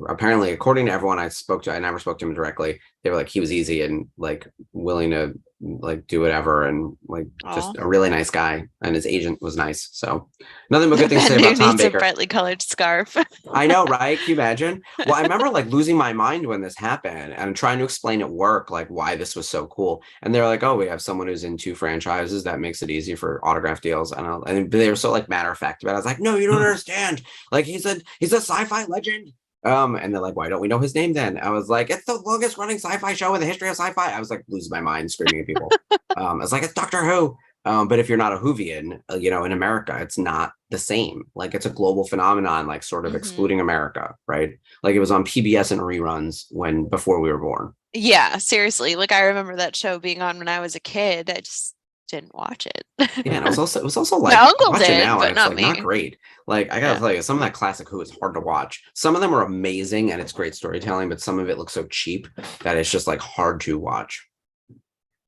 apparently, according to everyone I spoke to, I never spoke to him directly. They were like, he was easy and like willing to like do whatever, and like just a really nice guy, and his agent was nice. So nothing but good things to say about Tom Baker. A brightly colored scarf. I know, right? Can you imagine? Well, I remember like losing my mind when this happened and trying to explain at work like why this was so cool. And they're like, "Oh, we have someone who's in 2 franchises. That makes it easy for autograph deals." And they were so like matter of fact about it. I was like, "No, you don't understand. Like he's a sci-fi legend." And they're like, "Why don't we know his name then?" I was like, "It's the longest running sci-fi show in the history of sci-fi." I was like losing my mind screaming at people. I was like, "It's Doctor Who." But if you're not a Whovian, in America, it's not the same. Like it's a global phenomenon, like sort of excluding America, right? Like it was on PBS and reruns before we were born. Yeah, seriously. Like I remember that show being on when I was a kid. I just didn't watch it. Yeah, and it was also like My uncle watch it did, now but and it's not like me. not great. Like I gotta tell you, some of that classic Who is hard to watch. Some of them are amazing and it's great storytelling, but some of it looks so cheap that it's just like hard to watch.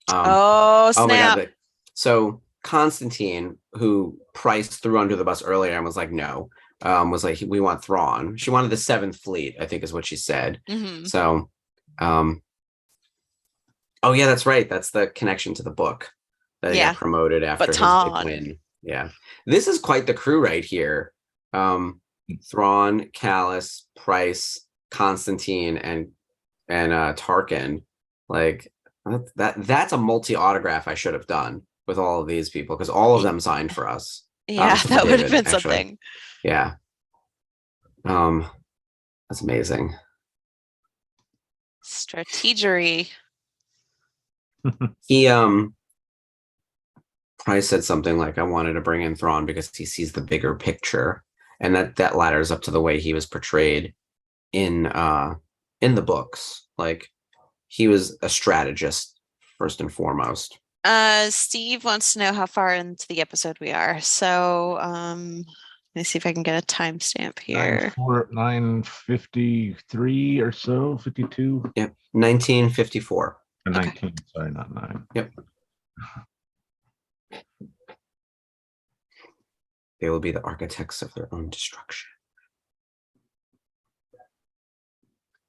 Oh Oh my snap! God! So Constantine, who Price threw under the bus earlier and was like, no, was like, we want Thrawn. She wanted the Seventh Fleet, I think is what she said. So, oh yeah, that's right. That's the connection to the book that he got promoted after his big win. Yeah, this is quite the crew right here. Thrawn, Callus, Price, Constantine, and Tarkin. Like that's a multi-autograph I should have done with all of these people because all of them signed for us. Yeah, that would have been something. Yeah. That's amazing. Strategery. He Price said something like, I wanted to bring in Thrawn because he sees the bigger picture. And that ladders up to the way he was portrayed in the books. Like he was a strategist first and foremost. Steve wants to know how far into the episode we are. So let me see if I can get a timestamp here. 9:53 or so, 52. Yep, 1954. 19, sorry, not 9. Yep. They will be the architects of their own destruction.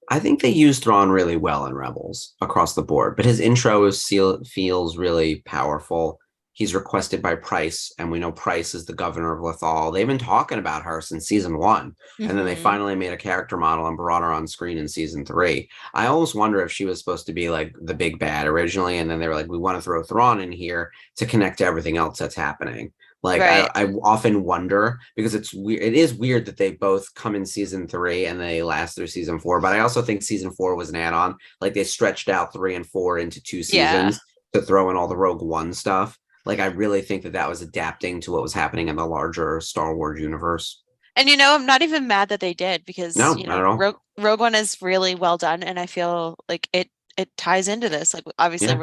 I think they used Thrawn really well in Rebels across the board, but his intro feels really powerful. He's requested by Price, and we know Price is the governor of Lothal. They've been talking about her since season 1, and then they finally made a character model and brought her on screen in season 3. I almost wonder if she was supposed to be like the big bad originally, and then they were like, we want to throw Thrawn in here to connect to everything else that's happening. Like I often wonder because it is weird that they both come in season 3 and they last through season 4. But I also think season 4 was an add-on. Like they stretched out 3 and 4 into 2 seasons to throw in all the Rogue One stuff. Like I really think that was adapting to what was happening in the larger Star Wars universe. And I'm not even mad that they did because not at all. Rogue One is really well done, and I feel like it ties into this. Like obviously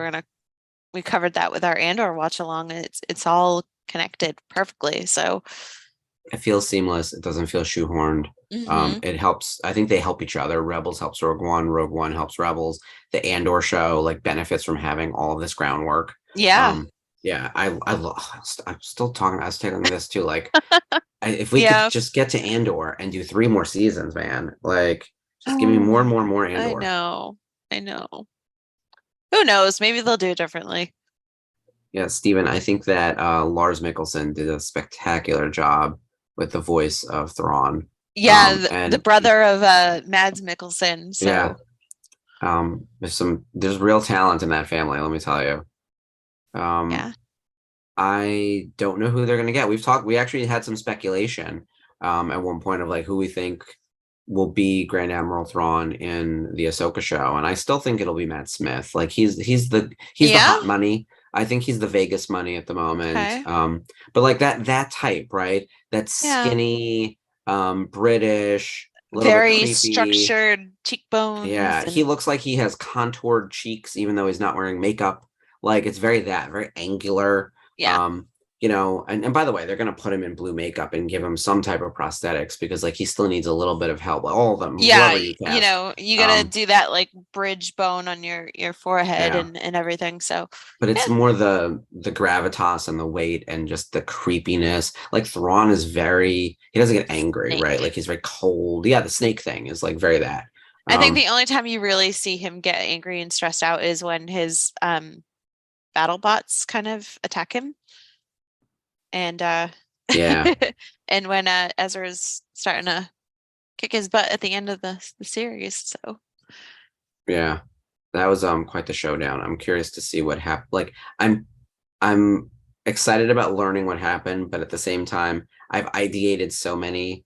we covered that with our Andor watch along. It's all connected perfectly. So it feels seamless. It doesn't feel shoehorned. It helps. I think they help each other. Rebels helps Rogue One helps Rebels. The Andor show like benefits from having all of this groundwork. Yeah. I'm still talking. I was taking this too. Like, if we could just get to Andor and do 3 more seasons, man. Like, just give me more and more and more Andor. I know. Who knows? Maybe they'll do it differently. Yeah, Steven, I think that Lars Mikkelsen did a spectacular job with the voice of Thrawn. Yeah, the brother of Mads Mikkelsen. So. Yeah. There's real talent in that family, let me tell you. I don't know who they're going to get. We actually had some speculation at one point of like who we think will be Grand Admiral Thrawn in the Ahsoka show, and I still think it'll be Matt Smith. Like he's the hot money. I think he's the Vegas money at the moment. Okay. But like that type, right? That skinny, British, very structured cheekbones. Yeah, he looks like he has contoured cheeks, even though he's not wearing makeup. Like it's very angular. Yeah. And by the way, they're gonna put him in blue makeup and give him some type of prosthetics because like he still needs a little bit of help. All of them. Yeah, you gotta do that like bridge bone on your forehead and everything. So but it's more the gravitas and the weight and just the creepiness. Like Thrawn is he doesn't get angry, right? Like he's very cold. Yeah, the snake thing is like very that. I think the only time you really see him get angry and stressed out is when his battle bots kind of attack him. And and when Ezra's starting to kick his butt at the end of the series. So yeah, that was quite the showdown. I'm curious to see what happened. Like I'm excited about learning what happened, but at the same time, I've ideated so many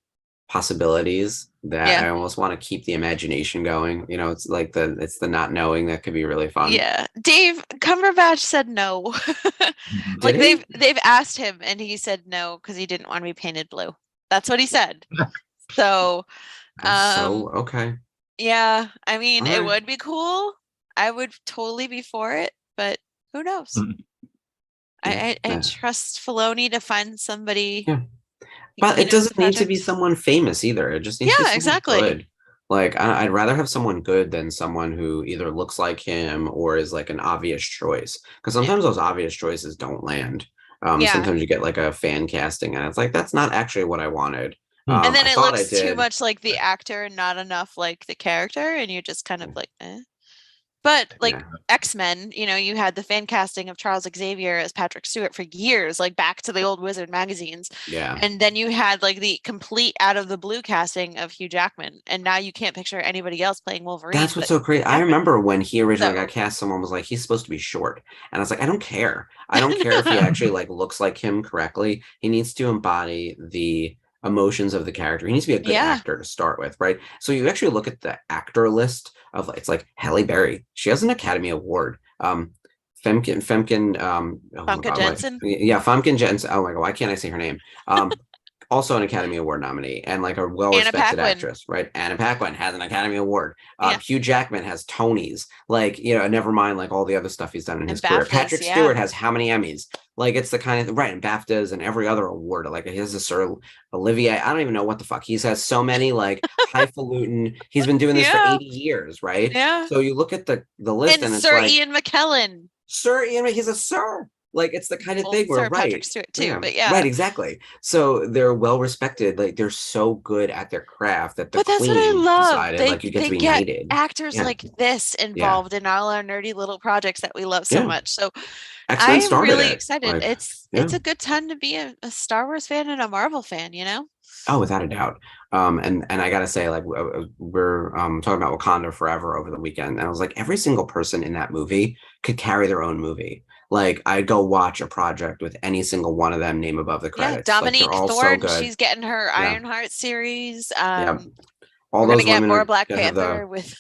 possibilities that I Yeah. almost want to keep the imagination going. You know, it's like it's the not knowing that could be really fun. Yeah. Dave Cumberbatch said no. Did Like he? they've asked him and he said no because he didn't want to be painted blue. That's what he said. So, That's so um, okay. yeah, I mean, All it right. would be cool. I would totally be for it, but who knows? Yeah. I trust Filoni to find somebody. Yeah. But He it knows the doesn't need to be project. someone famous either. It just needs to be Yeah, someone exactly. good. Like I'd rather have someone good than someone who either looks like him or is like an obvious choice. Because Yeah. sometimes those obvious choices don't land. Yeah. Sometimes you get like a fan casting, and it's like that's not actually what I wanted. And then I it thought I looks too did. much like the actor and not enough like the character, and you're just kind of like, eh. But like Yeah, X-Men, you had the fan casting of Charles Xavier as Patrick Stewart for years, like back to the old Wizard magazines. yeah. And then you had like the complete out of the blue casting of Hugh Jackman. And now you can't picture anybody else playing Wolverine. That's what's but so great. I Jackman. remember when he originally got So cast, someone was like, he's supposed to be short. And I was like, I don't care. I don't care if he actually like looks like him correctly. He needs to embody the emotions of the character. He needs to be a good yeah. actor to start with, right? So you actually look at the actor list of it's like Halle Berry. She has an Academy Award. Femken, oh my Famke God, Jensen. yeah, Famken Jensen. Oh my God, why can't I say her name? Also an Academy Award nominee and like a Anna well-respected Paquin. actress, right? Anna Paquin has an Academy Award. Yeah. Hugh Jackman has Tonys, like, never mind like all the other stuff he's done in And his career. BAFTAs, Patrick yeah. Stewart has how many Emmys? Like it's the kind of right, and BAFTAs and every other award. Like he has a Sir Olivier. I don't even know what the fuck. He's has so many like highfalutin. He's been doing this for Yeah. 80 years, right? Yeah. So you look at the list And and it's Sir like Ian McKellen. Sir Ian, he's a sir. Like it's the kind of Well, thing where Sir Patrick right, Stewart too, yeah, but yeah. right, exactly. So they're well respected. Like they're so good at their craft that the But that's what I Queen love. decided They like you get to they be get knighted. actors Yeah, like this yeah, involved in all our nerdy little projects that we love so yeah. much. So X-Men I'm started really it. excited. Like, It's yeah. a good time to be a Star Wars fan and a Marvel fan. Oh, without a doubt. And I gotta say, like we're talking about Wakanda Forever over the weekend, and I was like, every single person in that movie could carry their own movie. Like I'd go watch a project with any single one of them name above the Yeah, credits. Like they're Dominique all so Thorne, good. she's getting her Yeah, Ironheart series. yeah. All We're gonna those get women more are Black gonna have the Panther with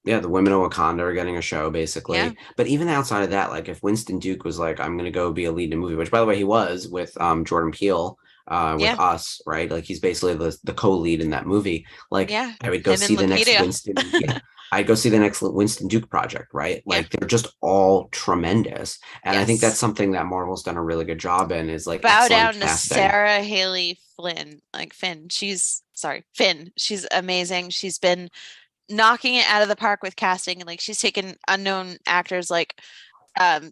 yeah, the women of Wakanda are getting a show basically. yeah, But even outside of that, like if Winston Duke was like, I'm gonna go be a lead in a movie, which by the way he was with Jordan Peele with yeah, Us, right? Like he's basically the co-lead in that movie. Like yeah. I would go Him and see the next Lupita. Winston, yeah. I'd go see the next Winston Duke project, right? Yeah. Like they're just all tremendous. And I think that's Yes. something that Marvel's done a really good job in is like Bow excellent down to casting. Sarah Haley Flynn, like Finn. Finn. She's amazing. She's been knocking it out of the park with casting, and like she's taken unknown actors like Tom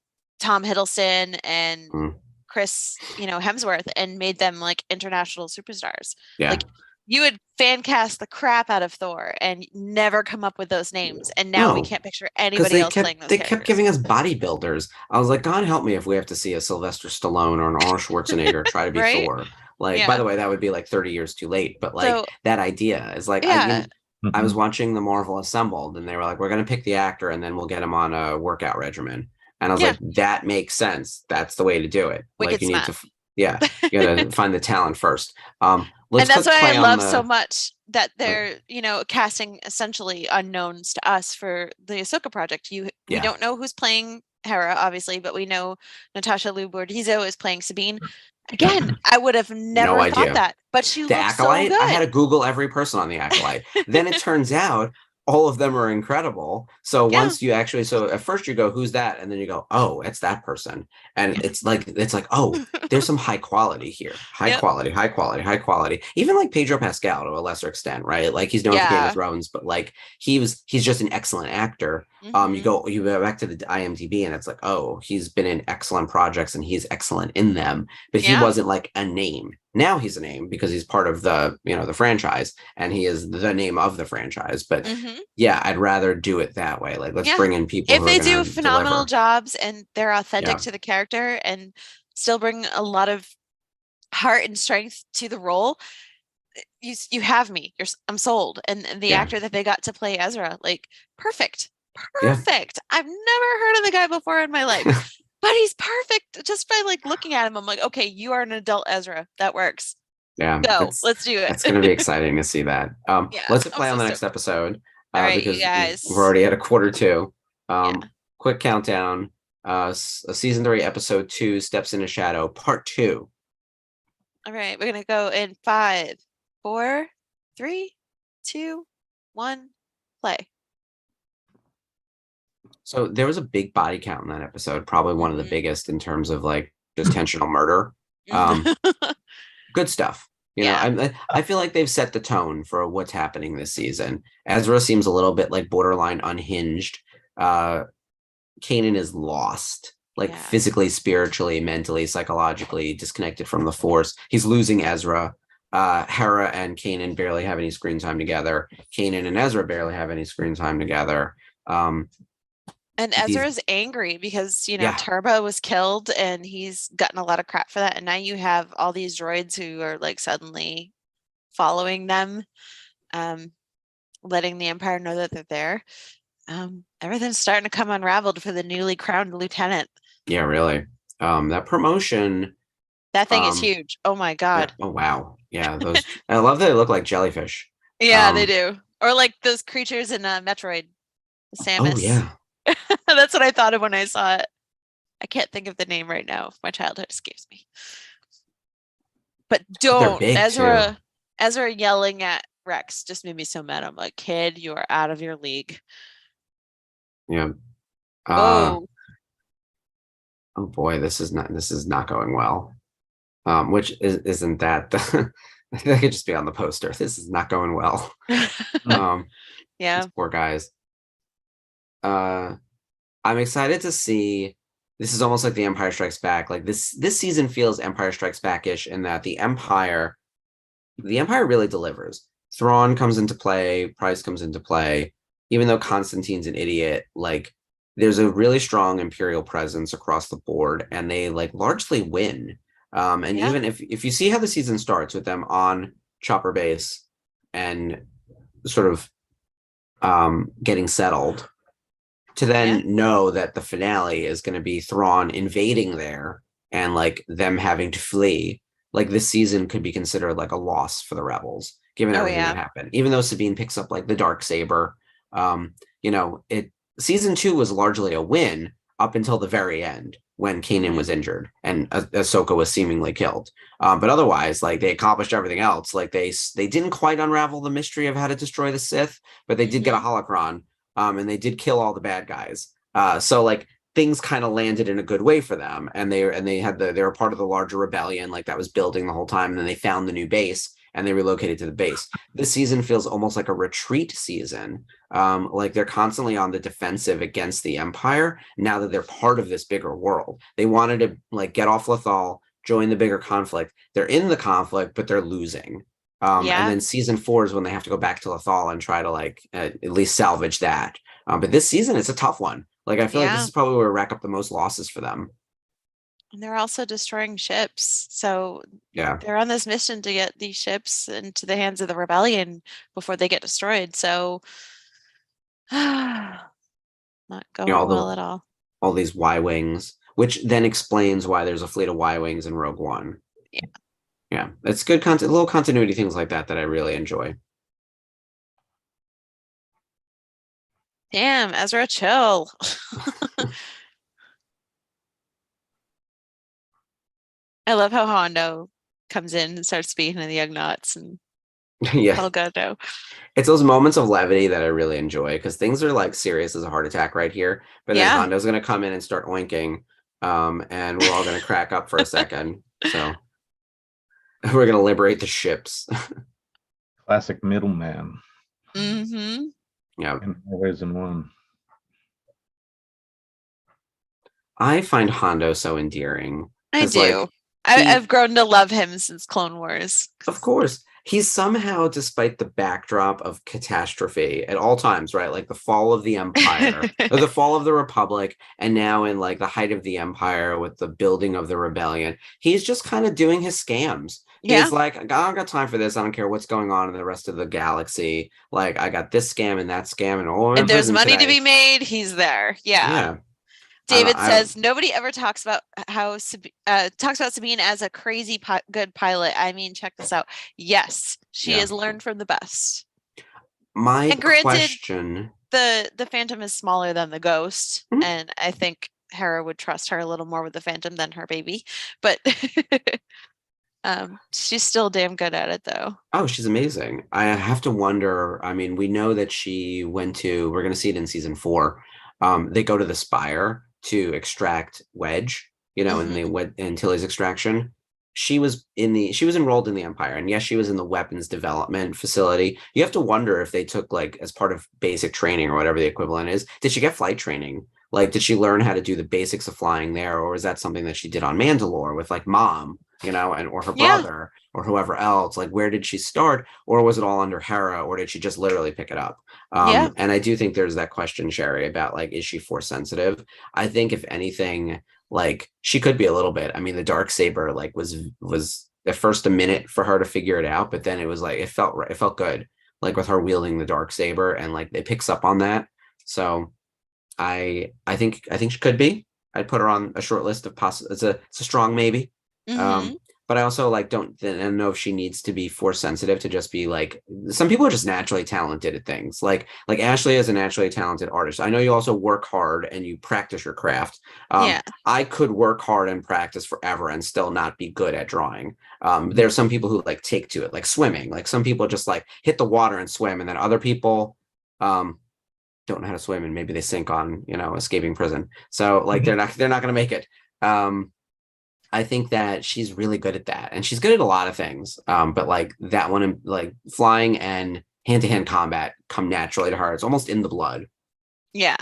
Hiddleston and Mm, Chris, Hemsworth, and made them like international superstars. yeah. Like you would fan cast the crap out of Thor and never come up with those names, and now we No. can't picture Because anybody else playing those they characters. kept giving us bodybuilders. I was like, God help me if we have to see a Sylvester Stallone or an Arnold Schwarzenegger try to be Right? Thor. Like, Yeah. by the way, that would be like 30 years too late. But like So that idea is like, yeah, I was watching the Marvel Assembled, and they were like, we're gonna pick the actor, and then we'll get him on a workout regimen. And I was Yeah. like, that makes sense. That's the way to do it. Wicked Like you need smart. to, yeah, you gotta find the talent first. And Let's that's click why I play on love the. so much that they're, casting essentially unknowns to us for the Ahsoka project. We Yeah. don't know who's playing Hera, obviously, but we know Natasha Liu Bordizzo is playing Sabine. Again, I would have never idea. thought that, but she The looks so Acolyte, good. I had to Google every person on the Acolyte. Then it turns out all of them are incredible. So Yeah. once you actually, so at first you go, who's that? And then you go, oh, it's that person. And it's like, oh, there's some high quality here. High Yep. quality, high quality, high quality. Even like Pedro Pascal to a lesser extent, right? Like he's known for Game Yeah. of Thrones, but like he's just an excellent actor. You Mhm. go back to the IMDb and it's like, oh, he's been in excellent projects and he's excellent in them, but he Yeah. wasn't like a name. Now he's a name because he's part of the, the franchise and he is the name of the franchise. But Mhm. yeah, I'd rather do it that way. Like let's Yeah. bring in people If who they are do gonna phenomenal deliver. jobs and they're authentic Yeah. to the character and still bring a lot of heart and strength to the role, you have me. I'm sold. And the Yeah. actor that they got to play Ezra, like perfect. Yeah. Perfect. I've never heard of the guy before in my life, but he's perfect just by like looking at him. I'm like, okay, you are an adult Ezra. That works. Yeah, Go. Let's do it. it's going to be exciting to see that. Yeah, Let's I'm play on so the next stoked. episode All right, you because guys. we're already at a quarter two. Yeah. Quick countdown. Season 3, episode 2, Steps into Shadow, part 2. All right, we're gonna go in 5, 4, 3, 2, 1, play. So there was a big body count in that episode, probably one of the Mhm. biggest in terms of like just intentional murder. Good stuff. You know, I feel like they've set the tone for what's happening this season. Ezra seems a little bit like borderline unhinged. Kanan is lost, like Yeah. physically, spiritually, mentally, psychologically disconnected from the Force. He's losing Ezra. Hera and Kanan barely have any screen time together. Kanan and Ezra barely have any screen time together. And Ezra's angry because, you know, Yeah. Turbo was killed and he's gotten a lot of crap for that. And now you have all these droids who are like suddenly following them, letting the Empire know that they're there. Everything's starting to come unraveled for the newly crowned lieutenant. Yeah, really. That promotion. That thing is huge. Oh my God. Yeah. Oh wow. Yeah, those I love that they look like jellyfish. Yeah, they do. Or like those creatures in Metroid, the Samus. Oh yeah. That's what I thought of when I saw it. I can't think of the name right now. My childhood escapes me. But don't big, Ezra yelling at Rex just made me so mad. I'm like, kid, you are out of your league. Yeah. Oh boy, this is not going well. Which isn't that that could just be on the poster. This is not going well. Yeah. These poor guys. I'm excited to see. This is almost like the Empire Strikes Back. Like this season feels Empire Strikes Back-ish in that the Empire really delivers. Thrawn comes into play, Price comes into play. Even though Constantine's an idiot, like there's a really strong Imperial presence across the board, and they like largely win. And even if you see how the season starts with them on Chopper Base and sort of getting settled, to then know that the finale is going to be Thrawn invading there and like them having to flee, like this season could be considered like a loss for the rebels, given everything that happened. Even though Sabine picks up like the dark saber, you know, season 2 was largely a win up until the very end when Kanan was injured and Ahsoka was seemingly killed. But otherwise, like they accomplished everything else. Like they didn't quite unravel the mystery of how to destroy the Sith, but they did get a holocron. And they did kill all the bad guys. So like things kind of landed in a good way for them, and they were part of the larger rebellion, like that was building the whole time. And then they found the new base and they relocated to the base. This season feels almost like a retreat season. Like they're constantly on the defensive against the Empire now that they're part of this bigger world. They wanted to like get off Lothal, join the bigger conflict. They're in the conflict, but they're losing. And then season 4 is when they have to go back to Lothal and try to like at least salvage that. But this season, it's a tough one. Like I feel like this is probably where we rack up the most losses for them. And they're also destroying ships. So they're on this mission to get these ships into the hands of the rebellion before they get destroyed. So not going well at all. All these Y-Wings, which then explains why there's a fleet of Y-Wings in Rogue One. Yeah. Yeah, it's good content, little continuity things like that I really enjoy. Damn, Ezra, chill. I love how Hondo comes in and starts speaking to the Ugnaughts and Elgato. It's those moments of levity that I really enjoy because things are like serious as a heart attack right here. But then Hondo's gonna come in and start oinking, and we're all gonna crack up for a second. So we're gonna liberate the ships. Classic middleman. Mm-hmm. Yeah. In more ways than one. I find Hondo so endearing. I do. Like, I've grown to love him since Clone Wars. Of course. He's somehow, despite the backdrop of catastrophe at all times, right? Like the fall of the Empire, or the fall of the Republic, and now in like the height of the Empire with the building of the rebellion, he's just kind of doing his scams. He's like, I don't got time for this. I don't care what's going on in the rest of the galaxy. Like, I got this scam and that scam, and there's money to be made. He's there. Yeah. David says nobody ever talks about talks about Sabine as a crazy good pilot. I mean, check this out. Yes, she has learned from the best. And granted, question: the Phantom is smaller than the Ghost, and I think Hera would trust her a little more with the Phantom than her baby. But she's still damn good at it, though. Oh, she's amazing. I have to wonder. I mean, we know that she went to. We're going to see it in season 4. They go to the Spire to extract Wedge, and they went in Tilly's extraction. She was enrolled in the Empire, and yes, she was in the weapons development facility. You have to wonder if they took, like, as part of basic training or whatever the equivalent is, did she get flight training? Like, did she learn how to do the basics of flying there, or is that something that she did on Mandalore with, like, Mom, or her brother or whoever else? Like, where did she start, or was it all under Hera, or did she just literally pick it up? And I do think there's that question, Sherry, about, like, is she force sensitive? I think if anything, like, she could be a little bit. I mean, the Darksaber, like, was at first a minute for her to figure it out, but then it was like it felt good, like, with her wielding the Darksaber, and, like, it picks up on that. So I think she could be. I'd put her on a short list of possible. It's a strong maybe. But I also, like, don't know if she needs to be force sensitive to just be, like, some people are just naturally talented at things. Like Ashley is a naturally talented artist. I know you also work hard and you practice your craft. I could work hard and practice forever and still not be good at drawing. There's some people who, like, take to it, like swimming. Like, some people just, like, hit the water and swim, and then other people don't know how to swim, and maybe they sink on, escaping prison. So, like, they're not going to make it. I think that she's really good at that, and she's good at a lot of things. But, like, that one, like, flying and hand-to-hand combat come naturally to her. It's almost in the blood. Yeah.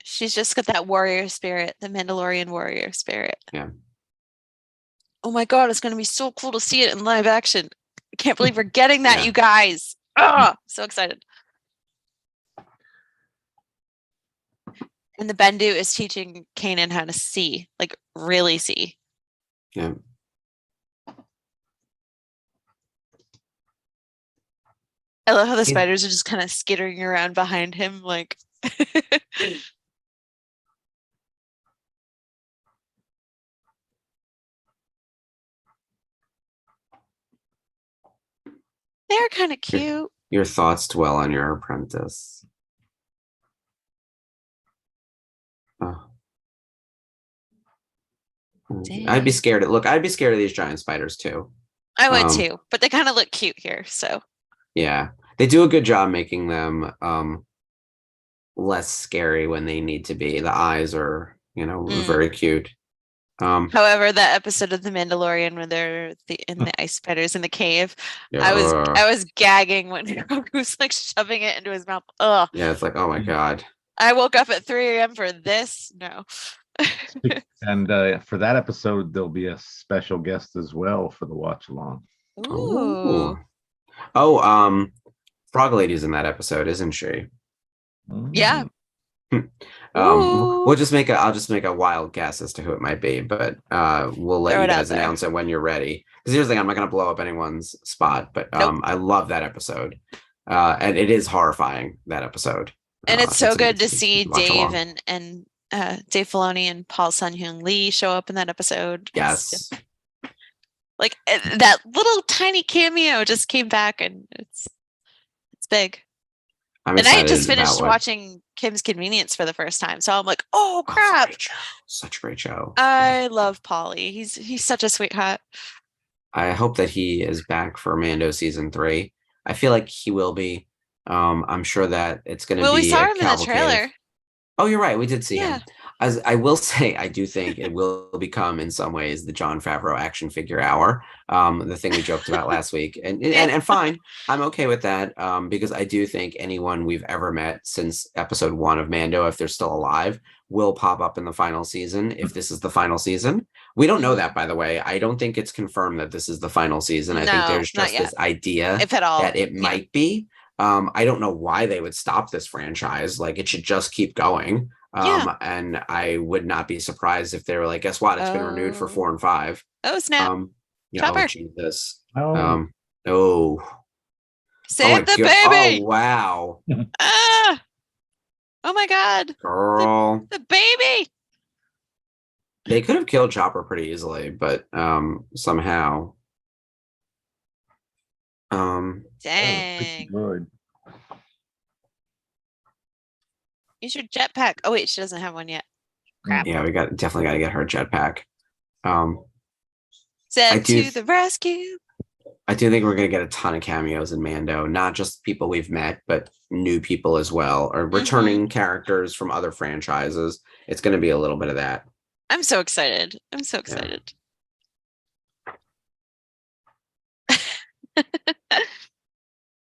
She's just got that warrior spirit, the Mandalorian warrior spirit. Yeah. Oh my God, it's going to be so cool to see it in live action. I can't believe we're getting that, you guys. Oh, so excited. And the Bendu is teaching Kanan how to see, like, really see. Yeah. I love how the spiders are just kind of skittering around behind him, like. They're kind of cute. Your thoughts dwell on your apprentice. Oh. I'd be scared. I'd be scared of these giant spiders too. I would too, but they kind of look cute here. So yeah, they do a good job making them less scary when they need to be. The eyes are, very cute. However, that episode of The Mandalorian when they're in the ice spiders in the cave, I was gagging when Grogu's, like, shoving it into his mouth. Ugh. Yeah, it's like, oh my God. I woke up at 3 a.m. for this. No. And for that episode, there'll be a special guest as well for the watch along. Ooh. Oh, Frog Lady's in that episode, isn't she? Yeah. I'll just make a wild guess as to who it might be, but we'll let you guys announce it when you're ready. Because here's the thing, I'm not going to blow up anyone's spot, but I love that episode, and it is horrifying, that episode. And it's so good to see Dave and Dave Filoni and Paul Sun-Hyung Lee show up in that episode. Yes. Like, that little tiny cameo just came back, and it's big. And I just finished watching Kim's Convenience for the first time, so I'm like, oh crap! Such a great show. I love Paulie. He's such a sweetheart. I hope that he is back for Mando season 3. I feel like he will be. I'm sure that it's going to be. Well, we saw him in the trailer. Oh, you're right. We did see him. As I will say, I do think it will become, in some ways, the Jon Favreau action figure hour. The thing we joked about last week, and fine, I'm okay with that, because I do think anyone we've ever met since episode 1 of Mando, if they're still alive, will pop up in the final season. If this is the final season, we don't know that, by the way. I don't think it's confirmed that this is the final season. I think there's just this idea, if at all, that it might be. I don't know why they would stop this franchise. Like, it should just keep going. And I would not be surprised if they were like, guess what? It's been renewed for 4 and 5. Oh, snap. Oh, Jesus. Save the baby. Oh, wow. Oh my God. Girl. The baby. They could have killed Chopper pretty easily, but somehow. Dang. Good. Use your jetpack. Oh wait, she doesn't have one yet. Crap. Yeah, we definitely got to get her jetpack. I Send do to the rescue. I do think we're going to get a ton of cameos in Mando, not just people we've met, but new people as well, or returning characters from other franchises. It's going to be a little bit of that. I'm so excited. I'm so excited.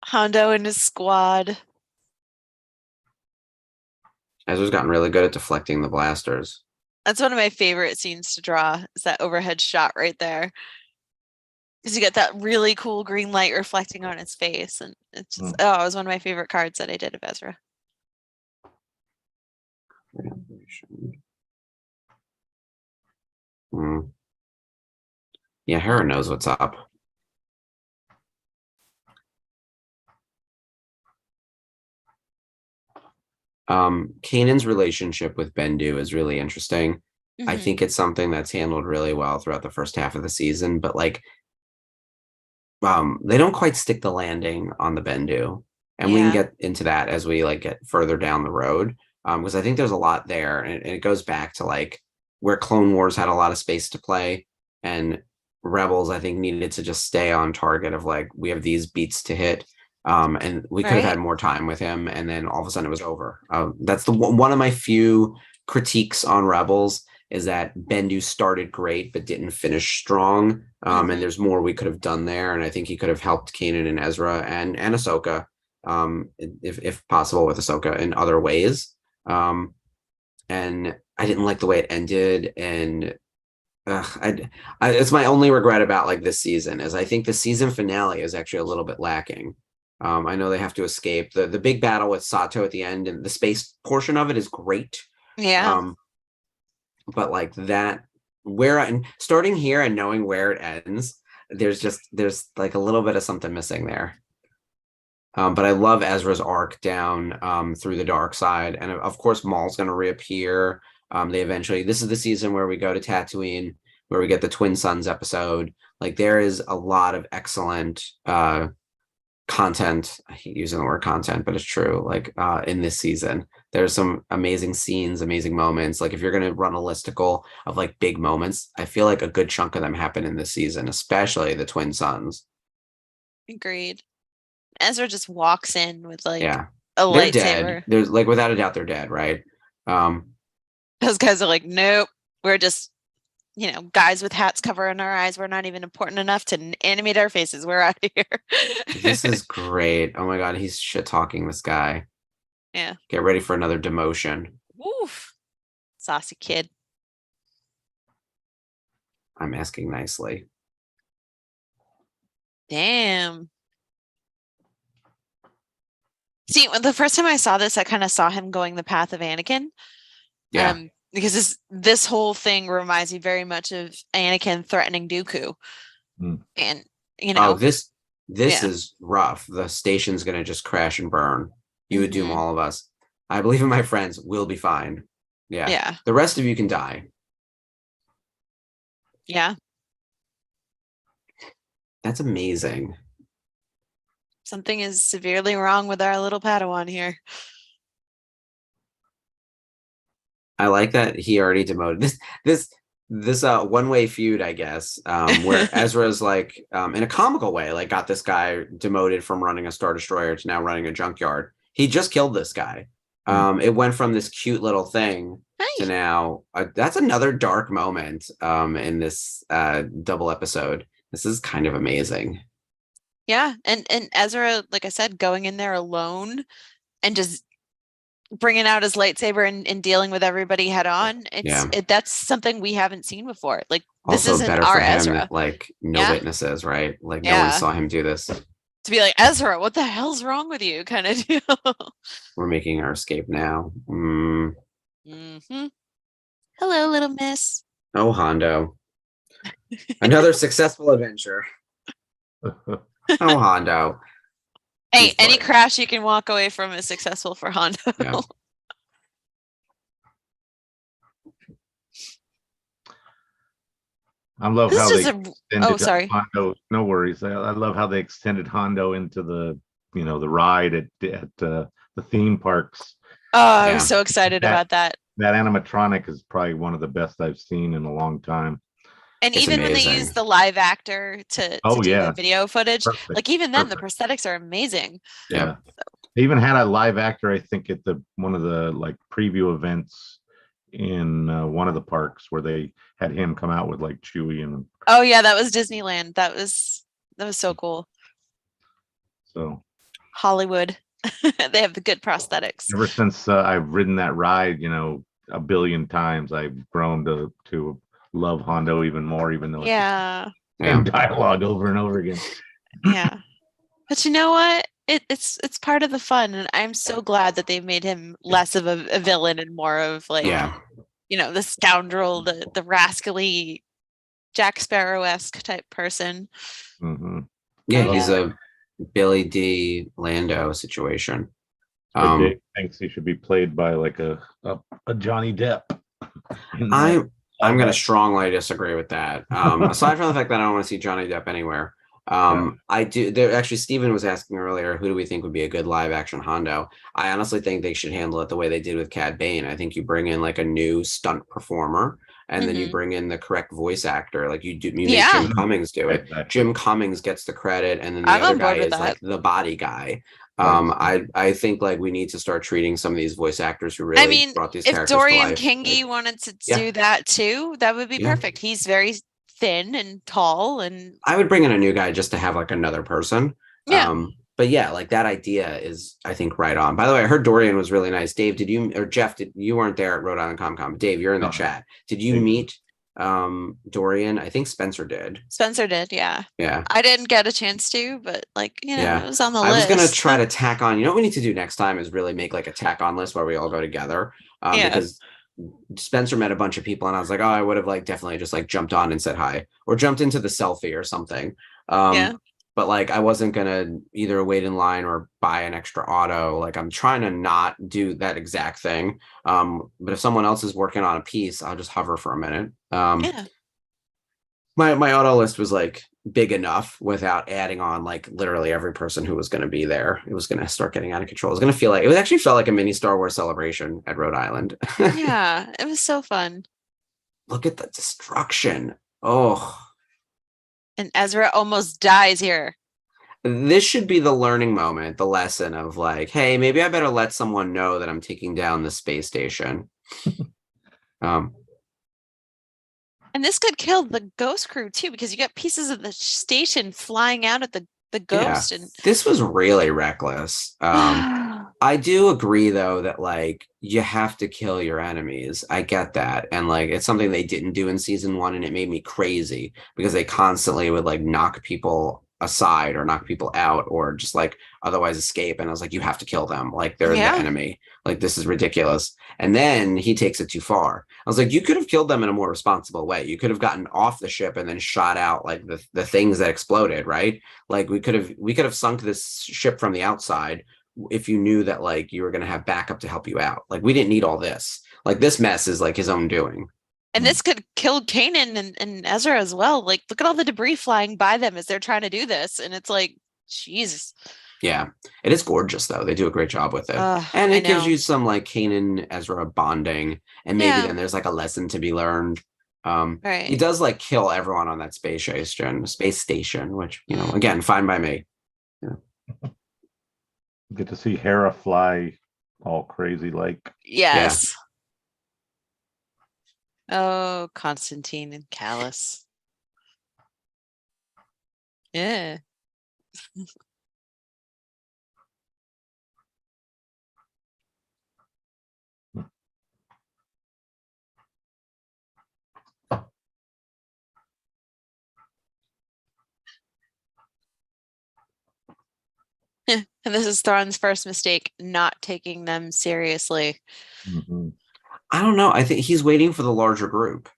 Hondo and his squad. Ezra's gotten really good at deflecting the blasters. That's one of my favorite scenes to draw, is that overhead shot right there. Because you get that really cool green light reflecting on his face. And it's just, it was one of my favorite cards that I did of Ezra. Yeah, Hera knows what's up. Kanan's relationship with Bendu is really interesting. I think it's something that's handled really well throughout the first half of the season, but like they don't quite stick the landing on the Bendu. And we can get into that as we like get further down the road. Because I think there's a lot there, and it goes back to like where Clone Wars had a lot of space to play, and Rebels I think needed to just stay on target of like we have these beats to hit. And we could have had more time with him, and then all of a sudden it was over. That's one of my few critiques on Rebels is that Bendu started great but didn't finish strong. And there's more we could have done there, and I think he could have helped Kanan and Ezra and Ahsoka, if possible, with Ahsoka in other ways. And I didn't like the way it ended, and it's my only regret about like this season is I think the season finale is actually a little bit lacking. I know they have to escape. The big battle with Sato at the end and the space portion of it is great. Yeah. But like that, starting here and knowing where it ends, there's like a little bit of something missing there. But I love Ezra's arc down through the dark side, and of course Maul's going to reappear. This is the season where we go to Tatooine, where we get the Twin Sons episode. Like there is a lot of excellent content. I hate using the word content, but it's true. Like in this season, there's some amazing scenes, amazing moments. Like if you're going to run a listicle of like big moments, I feel like a good chunk of them happen in this season, especially the Twin Sons. Agreed. Ezra just walks in with like a they're lightsaber. Dead. There's like without a doubt they're dead, right? Those guys are like, nope, we're just, guys with hats covering our eyes. We're not even important enough to animate our faces. We're out of here. This is great. Oh my God, he's shit talking this guy. Yeah. Get ready for another demotion. Woof. Saucy kid. I'm asking nicely. Damn. See, the first time I saw this, I kind of saw him going the path of Anakin. Yeah. Because this whole thing reminds me very much of Anakin threatening Dooku. And, this is rough. The station's going to just crash and burn. You would doom all of us. I believe in my friends. We'll be fine. Yeah. The rest of you can die. Yeah. That's amazing. Something is severely wrong with our little Padawan here. I like that he already demoted this one-way feud, I guess, where Ezra's like in a comical way, like got this guy demoted from running a Star Destroyer to now running a junkyard. He just killed this guy. It went from this cute little thing to now that's another dark moment in this double episode. This is kind of amazing. Yeah, and Ezra, like I said, going in there alone and just bringing out his lightsaber and dealing with everybody head on. That's something we haven't seen before. Like this also isn't better our for him Ezra. That, like no witnesses, right? Like no one saw him do this. To be like, Ezra, what the hell's wrong with you? Kind of deal. We're making our escape now. Hello, little miss. Oh, Hondo. Another successful adventure. Oh, Hondo. Hey, any crash you can walk away from is successful for Hondo. I love This how is they just a. Oh, extended sorry. Hondo. No worries. I love how they extended Hondo into the ride at the theme parks. Oh, I was Yeah. so excited That about that. that animatronic is probably one of the best I've seen in a long time. And It's even when they amazing. use the live actor to Oh do the yeah, video footage, perfect. like even then the Perfect. prosthetics are amazing. Yeah. They even had a live actor, I think, at the one of the like preview events in one of the parks where they had him come out with like Chewie and Oh yeah, that was Disneyland. That was so cool. so Hollywood. They have the good prosthetics. ever since I've ridden that ride, a billion times, I've grown to love Hondo even more, even though it's Yeah. the same dialogue over and over again. Yeah. But you know what? It's part of the fun, and I'm so glad that they've made him less of a villain and more of like, the scoundrel, the rascally Jack Sparrow-esque type person. Mm-hmm. Yeah, Oh, he's yeah. a Billy D. Lando situation. But Dave thinks he should be played by like a Johnny Depp. I'm going to strongly disagree with that. Aside from the fact that I don't want to see Johnny Depp anywhere, I do. There actually, Steven was asking earlier, who do we think would be a good live action Hondo? I honestly think they should handle it the way they did with Cad Bane. I think you bring in like a new stunt performer, and then you bring in the correct voice actor. Like you make Jim Cummings do it. Exactly. Jim Cummings gets the credit, and then the I'm other on board guy with is that. like the body guy. Right. I think like we need to start treating some of these voice actors who really brought these if characters Dorian to life. Kingi wanted to do that too, that would be perfect. He's very thin and tall, and I would bring in a new guy just to have like another person. Yeah. But yeah, like that idea is, I think, right on. By the way, I heard Dorian was really nice. Dave, did you, or Jeff, you weren't there at Rhode Island Comic Con, but Dave, you're in the chat. Did you meet Dorian? I think Spencer did. Spencer did, yeah. Yeah. I didn't get a chance to, but like, it was on the I list. was gonna try to tack on. You know what we need to do next time is really make like a tack on list where we all go together. Because Spencer met a bunch of people and I was like, oh, I would have like definitely just like jumped on and said hi or jumped into the selfie or something. But like I wasn't gonna either wait in line or buy an extra auto. Like I'm trying to not do that exact thing. But if someone else is working on a piece, I'll just hover for a minute. My auto list was like big enough without adding on like literally every person who was going to be there. It was going to start getting out of control. It was going to feel like, it actually felt like a mini Star Wars celebration at Rhode Island. Yeah, it was so fun. Look at the destruction. Oh. And Ezra almost dies here. This should be the learning moment, the lesson of like, hey, maybe I better let someone know that I'm taking down the space station. And this could kill the ghost crew too, because you got pieces of the station flying out at the ghost. And this was really reckless. I do agree though that like you have to kill your enemies. I get that. And like it's something they didn't do in season 1 and it made me crazy because they constantly would like knock people aside or knock people out or just like otherwise escape. And I was like, you have to kill them. Like they're the enemy. Like this is ridiculous. And then he takes it too far. I was like, you could have killed them in a more responsible way. You could have gotten off the ship and then shot out like the things that exploded, right? Like we could have sunk this ship from the outside if you knew that like you were going to have backup to help you out. Like we didn't need all this. Like this mess is like his own doing. And this could kill Kanan and Ezra as well. Like, look at all the debris flying by them as they're trying to do this. And it's like, Jesus. Yeah. It is gorgeous, though. They do a great job with it. And it gives you some, like, Kanan, Ezra bonding. And maybe then there's, like, a lesson to be learned. He does, like, kill everyone on that space station, which, again, fine by me. Yeah. Get to see Hera fly all crazy like. Yes. Yeah. Oh, Constantine and Callus. Yeah. And this is Thrawn's first mistake, not taking them seriously. Mm-hmm. I don't know. I think he's waiting for the larger group.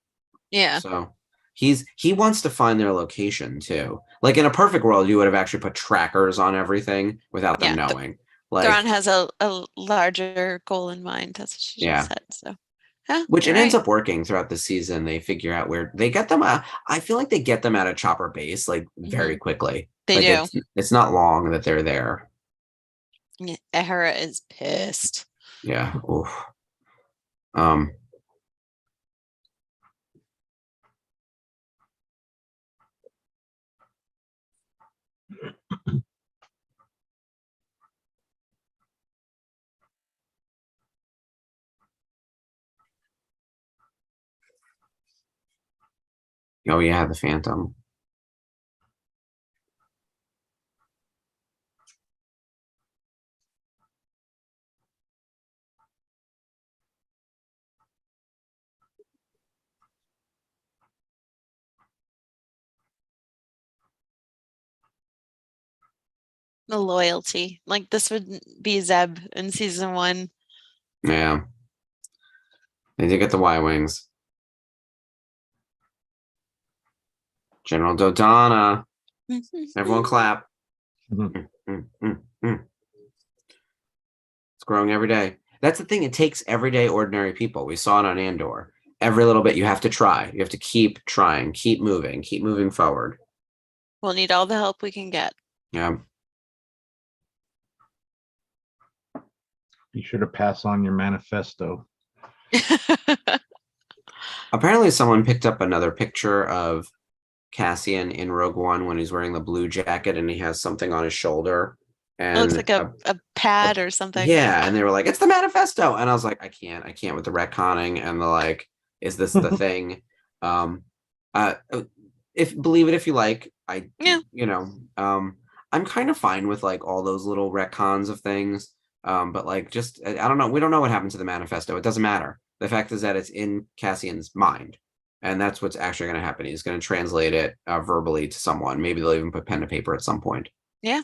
Yeah. So he wants to find their location too. Like in a perfect world, you would have actually put trackers on everything without them knowing. Like Thrawn has a larger goal in mind. That's what she just said. So Huh, Which you're it ends right. up working throughout the season. They figure out where they get them. I feel like they get them out of Chopper Base like very quickly. They Like do. it's not long that they're there. Yeah, Ehara is pissed. Yeah. Oof. Um. Oh yeah, the Phantom. The loyalty. Like this would be Zeb in season 1. Yeah. They did get the Y-Wings. General Dodonna. Everyone clap. Mhm. Mm. It's growing every day. That's the thing. It takes everyday ordinary people. We saw it on Andor. Every little bit you have to try. You have to keep trying, keep moving forward. We'll need all the help we can get. Yeah. Be sure to pass on your manifesto. Apparently someone picked up another picture of Cassian in Rogue One when he's wearing the blue jacket and he has something on his shoulder. It looks And like a pad or something. yeah, and they were like, it's the manifesto. And I was like, I can't with the retconning and the like, is this the thing? Uh if believe it if you like. Yeah. I'm kind of fine with like all those little retcons of things. But like just I don't know. We don't know what happened to the manifesto. It doesn't matter. The fact is that it's in Cassian's mind. And that's what's actually going to happen. He's going to translate it verbally to someone. Maybe they'll even put pen to paper at some point. Yeah.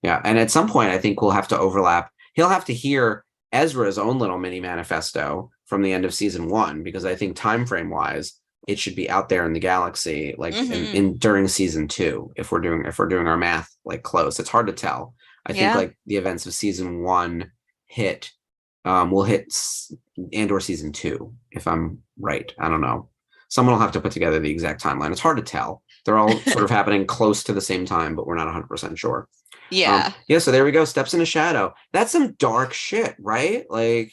Yeah. And at some point, I think we'll have to overlap. He'll have to hear Ezra's own little mini manifesto from the end of season 1, because I think time frame wise, it should be out there in the galaxy, like in during season 2. If we're doing our math like close, it's hard to tell. I think like the events of season 1 will hit Andor season 2, if I'm right. I don't know. Someone will have to put together the exact timeline. It's hard to tell. They're all sort of happening close to the same time, but we're not 100% sure. Yeah. So there we go. Steps into shadow. That's some dark shit, right? Like,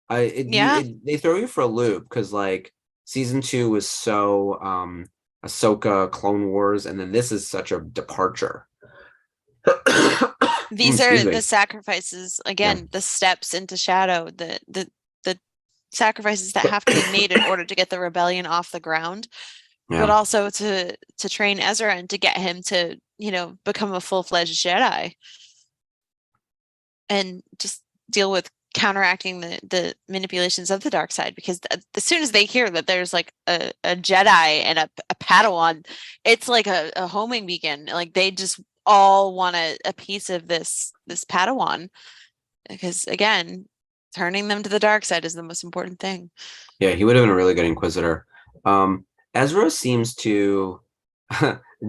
they throw you for a loop because like season 2 was so Ahsoka, Clone Wars, and then this is such a departure. These are the sacrifices again, the steps into shadow, the sacrifices that have to be made in order to get the rebellion off the ground, but also to train Ezra and to get him to become a full-fledged Jedi and just deal with counteracting the manipulations of the dark side. Because as soon as they hear that there's like a Jedi and a Padawan, it's like a homing beacon. Like they just all want a piece of this Padawan, because again, turning them to the dark side is the most important thing. Yeah, he would have been a really good Inquisitor. Ezra seems to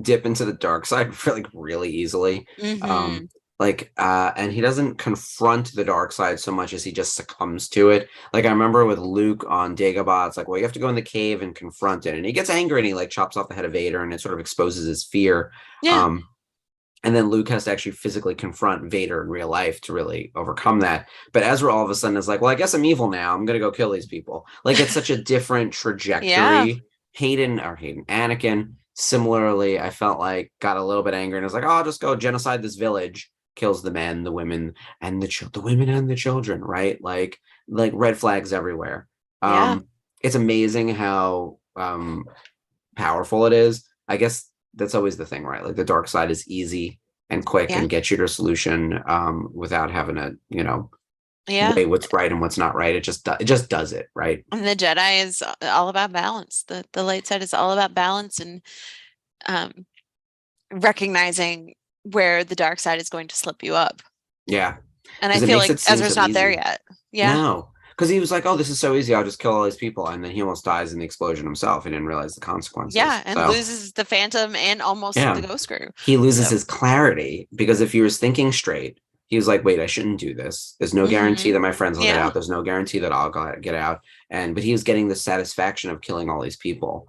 dip into the dark side really easily. And he doesn't confront the dark side so much as he just succumbs to it. Like I remember with Luke on Dagobah, it's like, well, you have to go in the cave and confront it. And he gets angry and he like chops off the head of Vader, and it sort of exposes his fear. Yeah. And then Luke has to actually physically confront Vader in real life to really overcome that. But Ezra all of a sudden is like, well, I guess I'm evil now. I'm going to go kill these people. Like it's such a different trajectory. Yeah. Anakin, similarly, I felt like got a little bit angry and was like, oh, I'll just go genocide this village. Kills the men, the women, and the women and the children, right? Like red flags everywhere. It's amazing how powerful it is. I guess that's always the thing, right? Like the dark side is easy and quick and gets you to a solution without having to, weigh what's right and what's not right. It just does it, right? And the Jedi is all about balance. The light side is all about balance and recognizing where the dark side is going to slip you up. Yeah. And I feel like Ezra's not there yet. Yeah. No. Because he was like, oh, this is so easy. I'll just kill all these people. And then he almost dies in the explosion himself. He didn't realize the consequences. Yeah, and loses the Phantom and almost the Ghost Crew. He loses his clarity, because if he was thinking straight, he was like, wait, I shouldn't do this. There's no guarantee that my friends will get Yeah. out. There's no guarantee that I'll get out. But he was getting the satisfaction of killing all these people.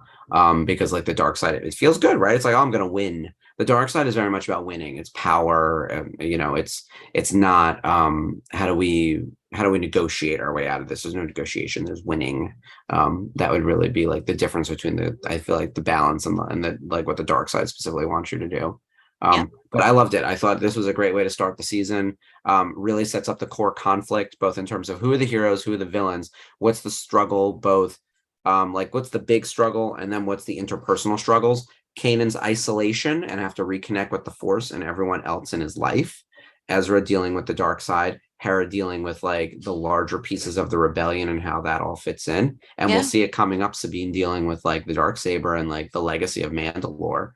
Because like the dark side, it feels good, right? It's like, oh, I'm gonna win. The dark side is very much about winning. It's power. It's not how do we negotiate our way out of this? There's no negotiation. There's winning. That would really be like the difference between I feel like the balance and the like what the dark side specifically wants you to do. But I loved it. I thought this was a great way to start the season. Really sets up the core conflict, both in terms of who are the heroes, who are the villains, what's the struggle, both like what's the big struggle, and then what's the interpersonal struggles. Kanan's isolation and have to reconnect with the Force and everyone else in his life. Ezra dealing with the dark side. Hera dealing with like the larger pieces of the rebellion and how that all fits in. And we'll see it coming up. Sabine dealing with like the Darksaber and like the legacy of Mandalore.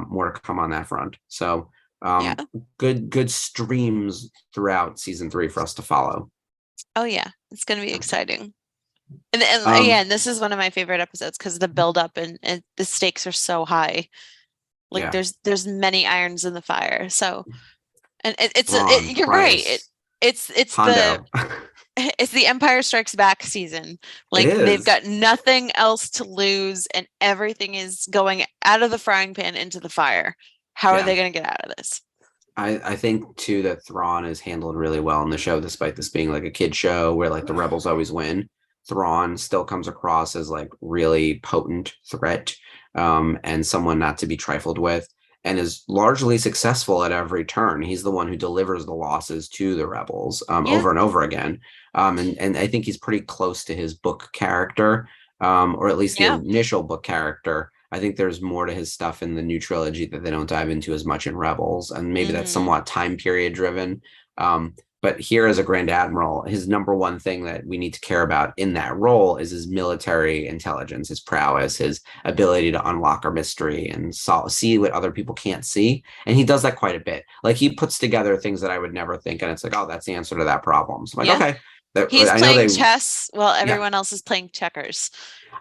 More to come on that front. So good streams throughout season 3 for us to follow. Oh yeah, it's gonna be exciting. And again, this is one of my favorite episodes because the build up and the stakes are so high. Like there's many irons in the fire. So, and you're right. It's Hondo. it's the Empire Strikes Back season. Like they've got nothing else to lose and everything is going out of the frying pan into the fire. How are they going to get out of this? I think too that Thrawn is handled really well in the show, despite this being like a kid show where like the rebels always win. Thrawn still comes across as like really potent threat, and someone not to be trifled with, and is largely successful at every turn. He's the one who delivers the losses to the rebels over and over again. And I think he's pretty close to his book character, or at least the initial book character. I think there's more to his stuff in the new trilogy that they don't dive into as much in Rebels, and maybe that's somewhat time period driven. But here as a Grand Admiral, his number one thing that we need to care about in that role is his military intelligence, his prowess, his ability to unlock a mystery and see what other people can't see. And he does that quite a bit. Like he puts together things that I would never think. And it's like, oh, that's the answer to that problem. So I'm like, okay. He's playing chess while everyone else is playing checkers.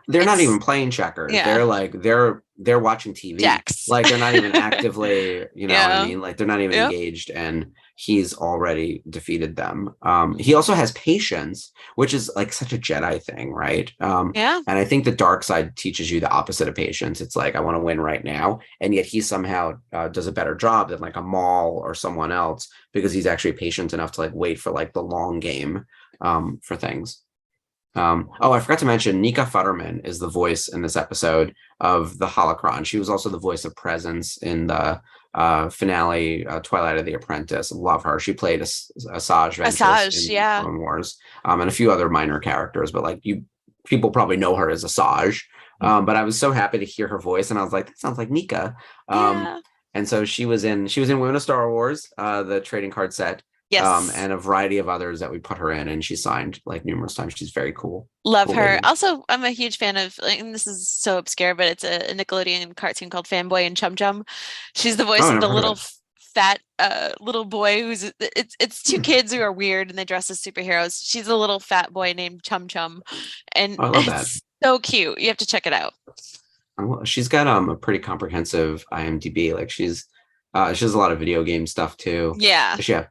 They're not even playing checkers. Yeah. They're like they're watching TV. Like they're not even actively, you know what I mean? Like they're not even engaged, and he's already defeated them. He also has patience, which is like such a Jedi thing, right? And I think the dark side teaches you the opposite of patience. It's like I want to win right now, and yet he somehow does a better job than like a Maul or someone else because he's actually patient enough to like wait for like the long game for things. I forgot to mention Nika Futterman is the voice in this episode of the Holocron. She was also the voice of Presence in the finale Twilight of the Apprentice. Love her. She played Asajj Ventress in Clone Wars, and a few other minor characters, but like people probably know her as Asajj. But I was so happy to hear her voice, and I was like, that sounds like Nika. And so she was in Women of Star Wars, the trading card set. Yes. And a variety of others that we put her in, and she signed like numerous times. She's very cool. Love her. Lady. Also, I'm a huge fan of, and this is so obscure, but it's a Nickelodeon cartoon called Fanboy and Chum Chum. She's the voice of the little fat little boy who's it's two kids who are weird and they dress as superheroes. She's a little fat boy named Chum Chum, and I love that. So cute. You have to check it out. She's got a pretty comprehensive IMDb. Like she has a lot of video game stuff too. Yeah. Does she have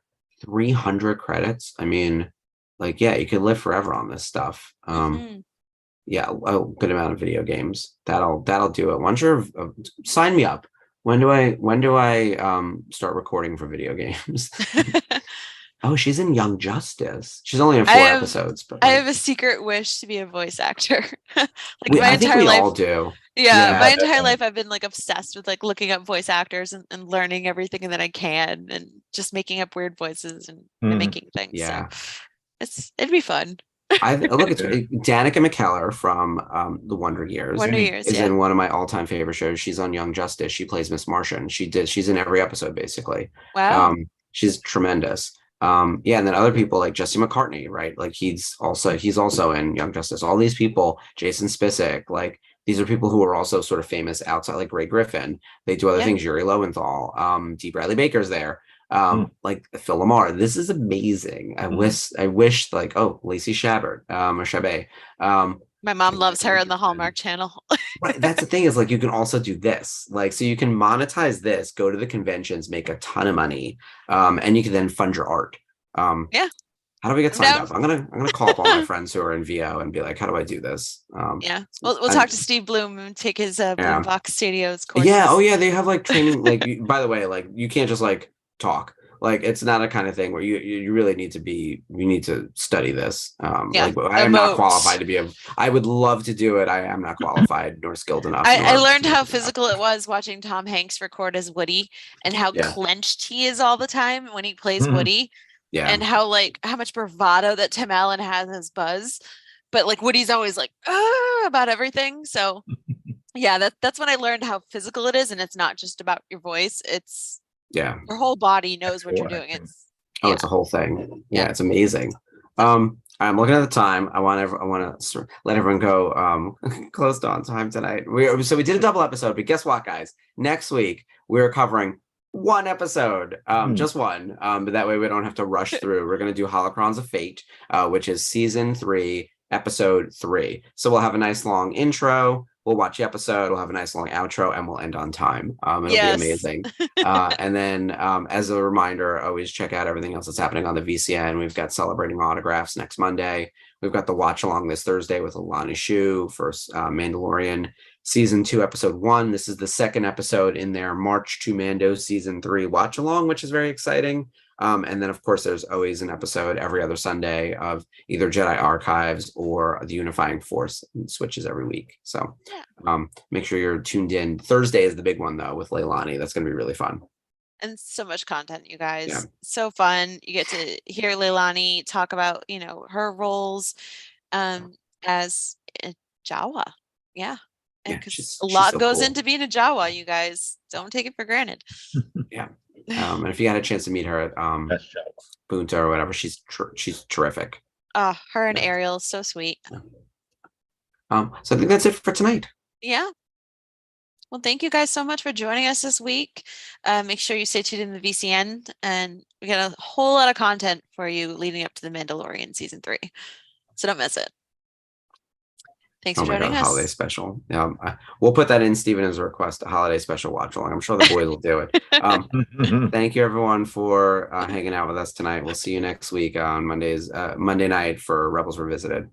300 credits? I mean, like, yeah, you could live forever on this stuff. Yeah, a good amount of video games. That'll do it. Once you're sign me up. When do I start recording for video games? Oh, she's in Young Justice. She's only in 4 episodes. But I have a secret wish to be a voice actor. I think we all do. Yeah, my entire life I've been like obsessed with like looking up voice actors and learning everything that I can and just making up weird voices and making things. Yeah, so it'd be fun. Look, it's Danica McKellar from The Wonder Years. Is in one of my all-time favorite shows. She's on Young Justice. She plays Miss Martian. She's in every episode basically. Wow. She's tremendous. And then other people like Jesse McCartney, right? Like he's also in Young Justice. All these people, Jason Spicek, like these are people who are also sort of famous outside, like Ray Griffin. They do other things. Yuri Lowenthal, D. Bradley Baker's there. Like Phil Lamar. This is amazing. I wish like Lacey Chabert or Chabet. My mom Things loves that you're her in the interested in. Hallmark Channel. Right. That's the thing is like you can also do this. Like so you can monetize this, go to the conventions, make a ton of money, and you can then fund your art. Yeah, How do we get I'm signed down. up? I'm gonna call up all my friends who are in VO and be like, how do I do this? Yeah, we'll talk to Steve Bloom and take his Blue Yeah. Box Studios Yeah. Oh courses. yeah. They have like training. Like by the way, like you can't just like talk. Like it's not a kind of thing where you really need to be. You need to study this. Yeah, Like I am not qualified emote. to be a. I would love to do it. I am not qualified nor skilled enough. I Nor learned how talented enough. physical it was watching Tom Hanks record as Woody and how Yeah. clenched he is all the time when he plays Woody, Yeah. and how much bravado that Tim Allen has as Buzz. But like Woody's always like about everything. So yeah, that's when I learned how physical it is, and it's not just about your voice. It's Yeah. your whole body knows what you're Actual doing. acting. It's Oh, yeah, it's a whole thing. Yeah, yeah. it's amazing. I'm looking at the time. I want to let everyone go close to on time tonight. We did a double episode, but guess what, guys? Next week we're covering one episode, just one. But that way we don't have to rush through. We're gonna do Holocrons of Fate, which is season 3, episode 3. So we'll have a nice long intro. We'll watch the episode. We'll have a nice long outro, and we'll end on time. It'll be Yes. amazing. And then, as a reminder, always check out everything else that's happening on the VCN. We've got Celebrating Autographs next Monday. We've got the watch along this Thursday with Alana Shu for Mandalorian season 2, episode 1. This is the second episode in their March to Mando season 3 watch along, which is very exciting. And then, of course, there's always an episode every other Sunday of either Jedi Archives or the Unifying Force. It switches every week. So make sure you're tuned in. Thursday is the big one, though, with Leilani. That's going to be really fun. And so much content, you guys. Yeah. So fun. You get to hear Leilani talk about, her roles as a Jawa. Yeah. Yeah, Because she's a lot so goes cool. into being a Jawa, you guys. Don't take it for granted. Yeah. And if you had a chance to meet her at Best show. Punta or whatever, she's terrific. Her and Yeah. Ariel is so sweet. So I think that's it for tonight. Yeah. Well, thank you guys so much for joining us this week. Make sure you stay tuned in the VCN, and we got a whole lot of content for you leading up to the Mandalorian season 3. So don't miss it. Thanks Oh for my joining God, us. holiday special. We'll put that in, Stephen, as a request, a holiday special watch along. I'm sure the boys will do it. Thank you, everyone, for hanging out with us tonight. We'll see you next week on Monday night for Rebels Revisited.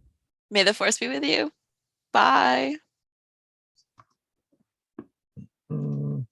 May the Force be with you. Bye. Mm.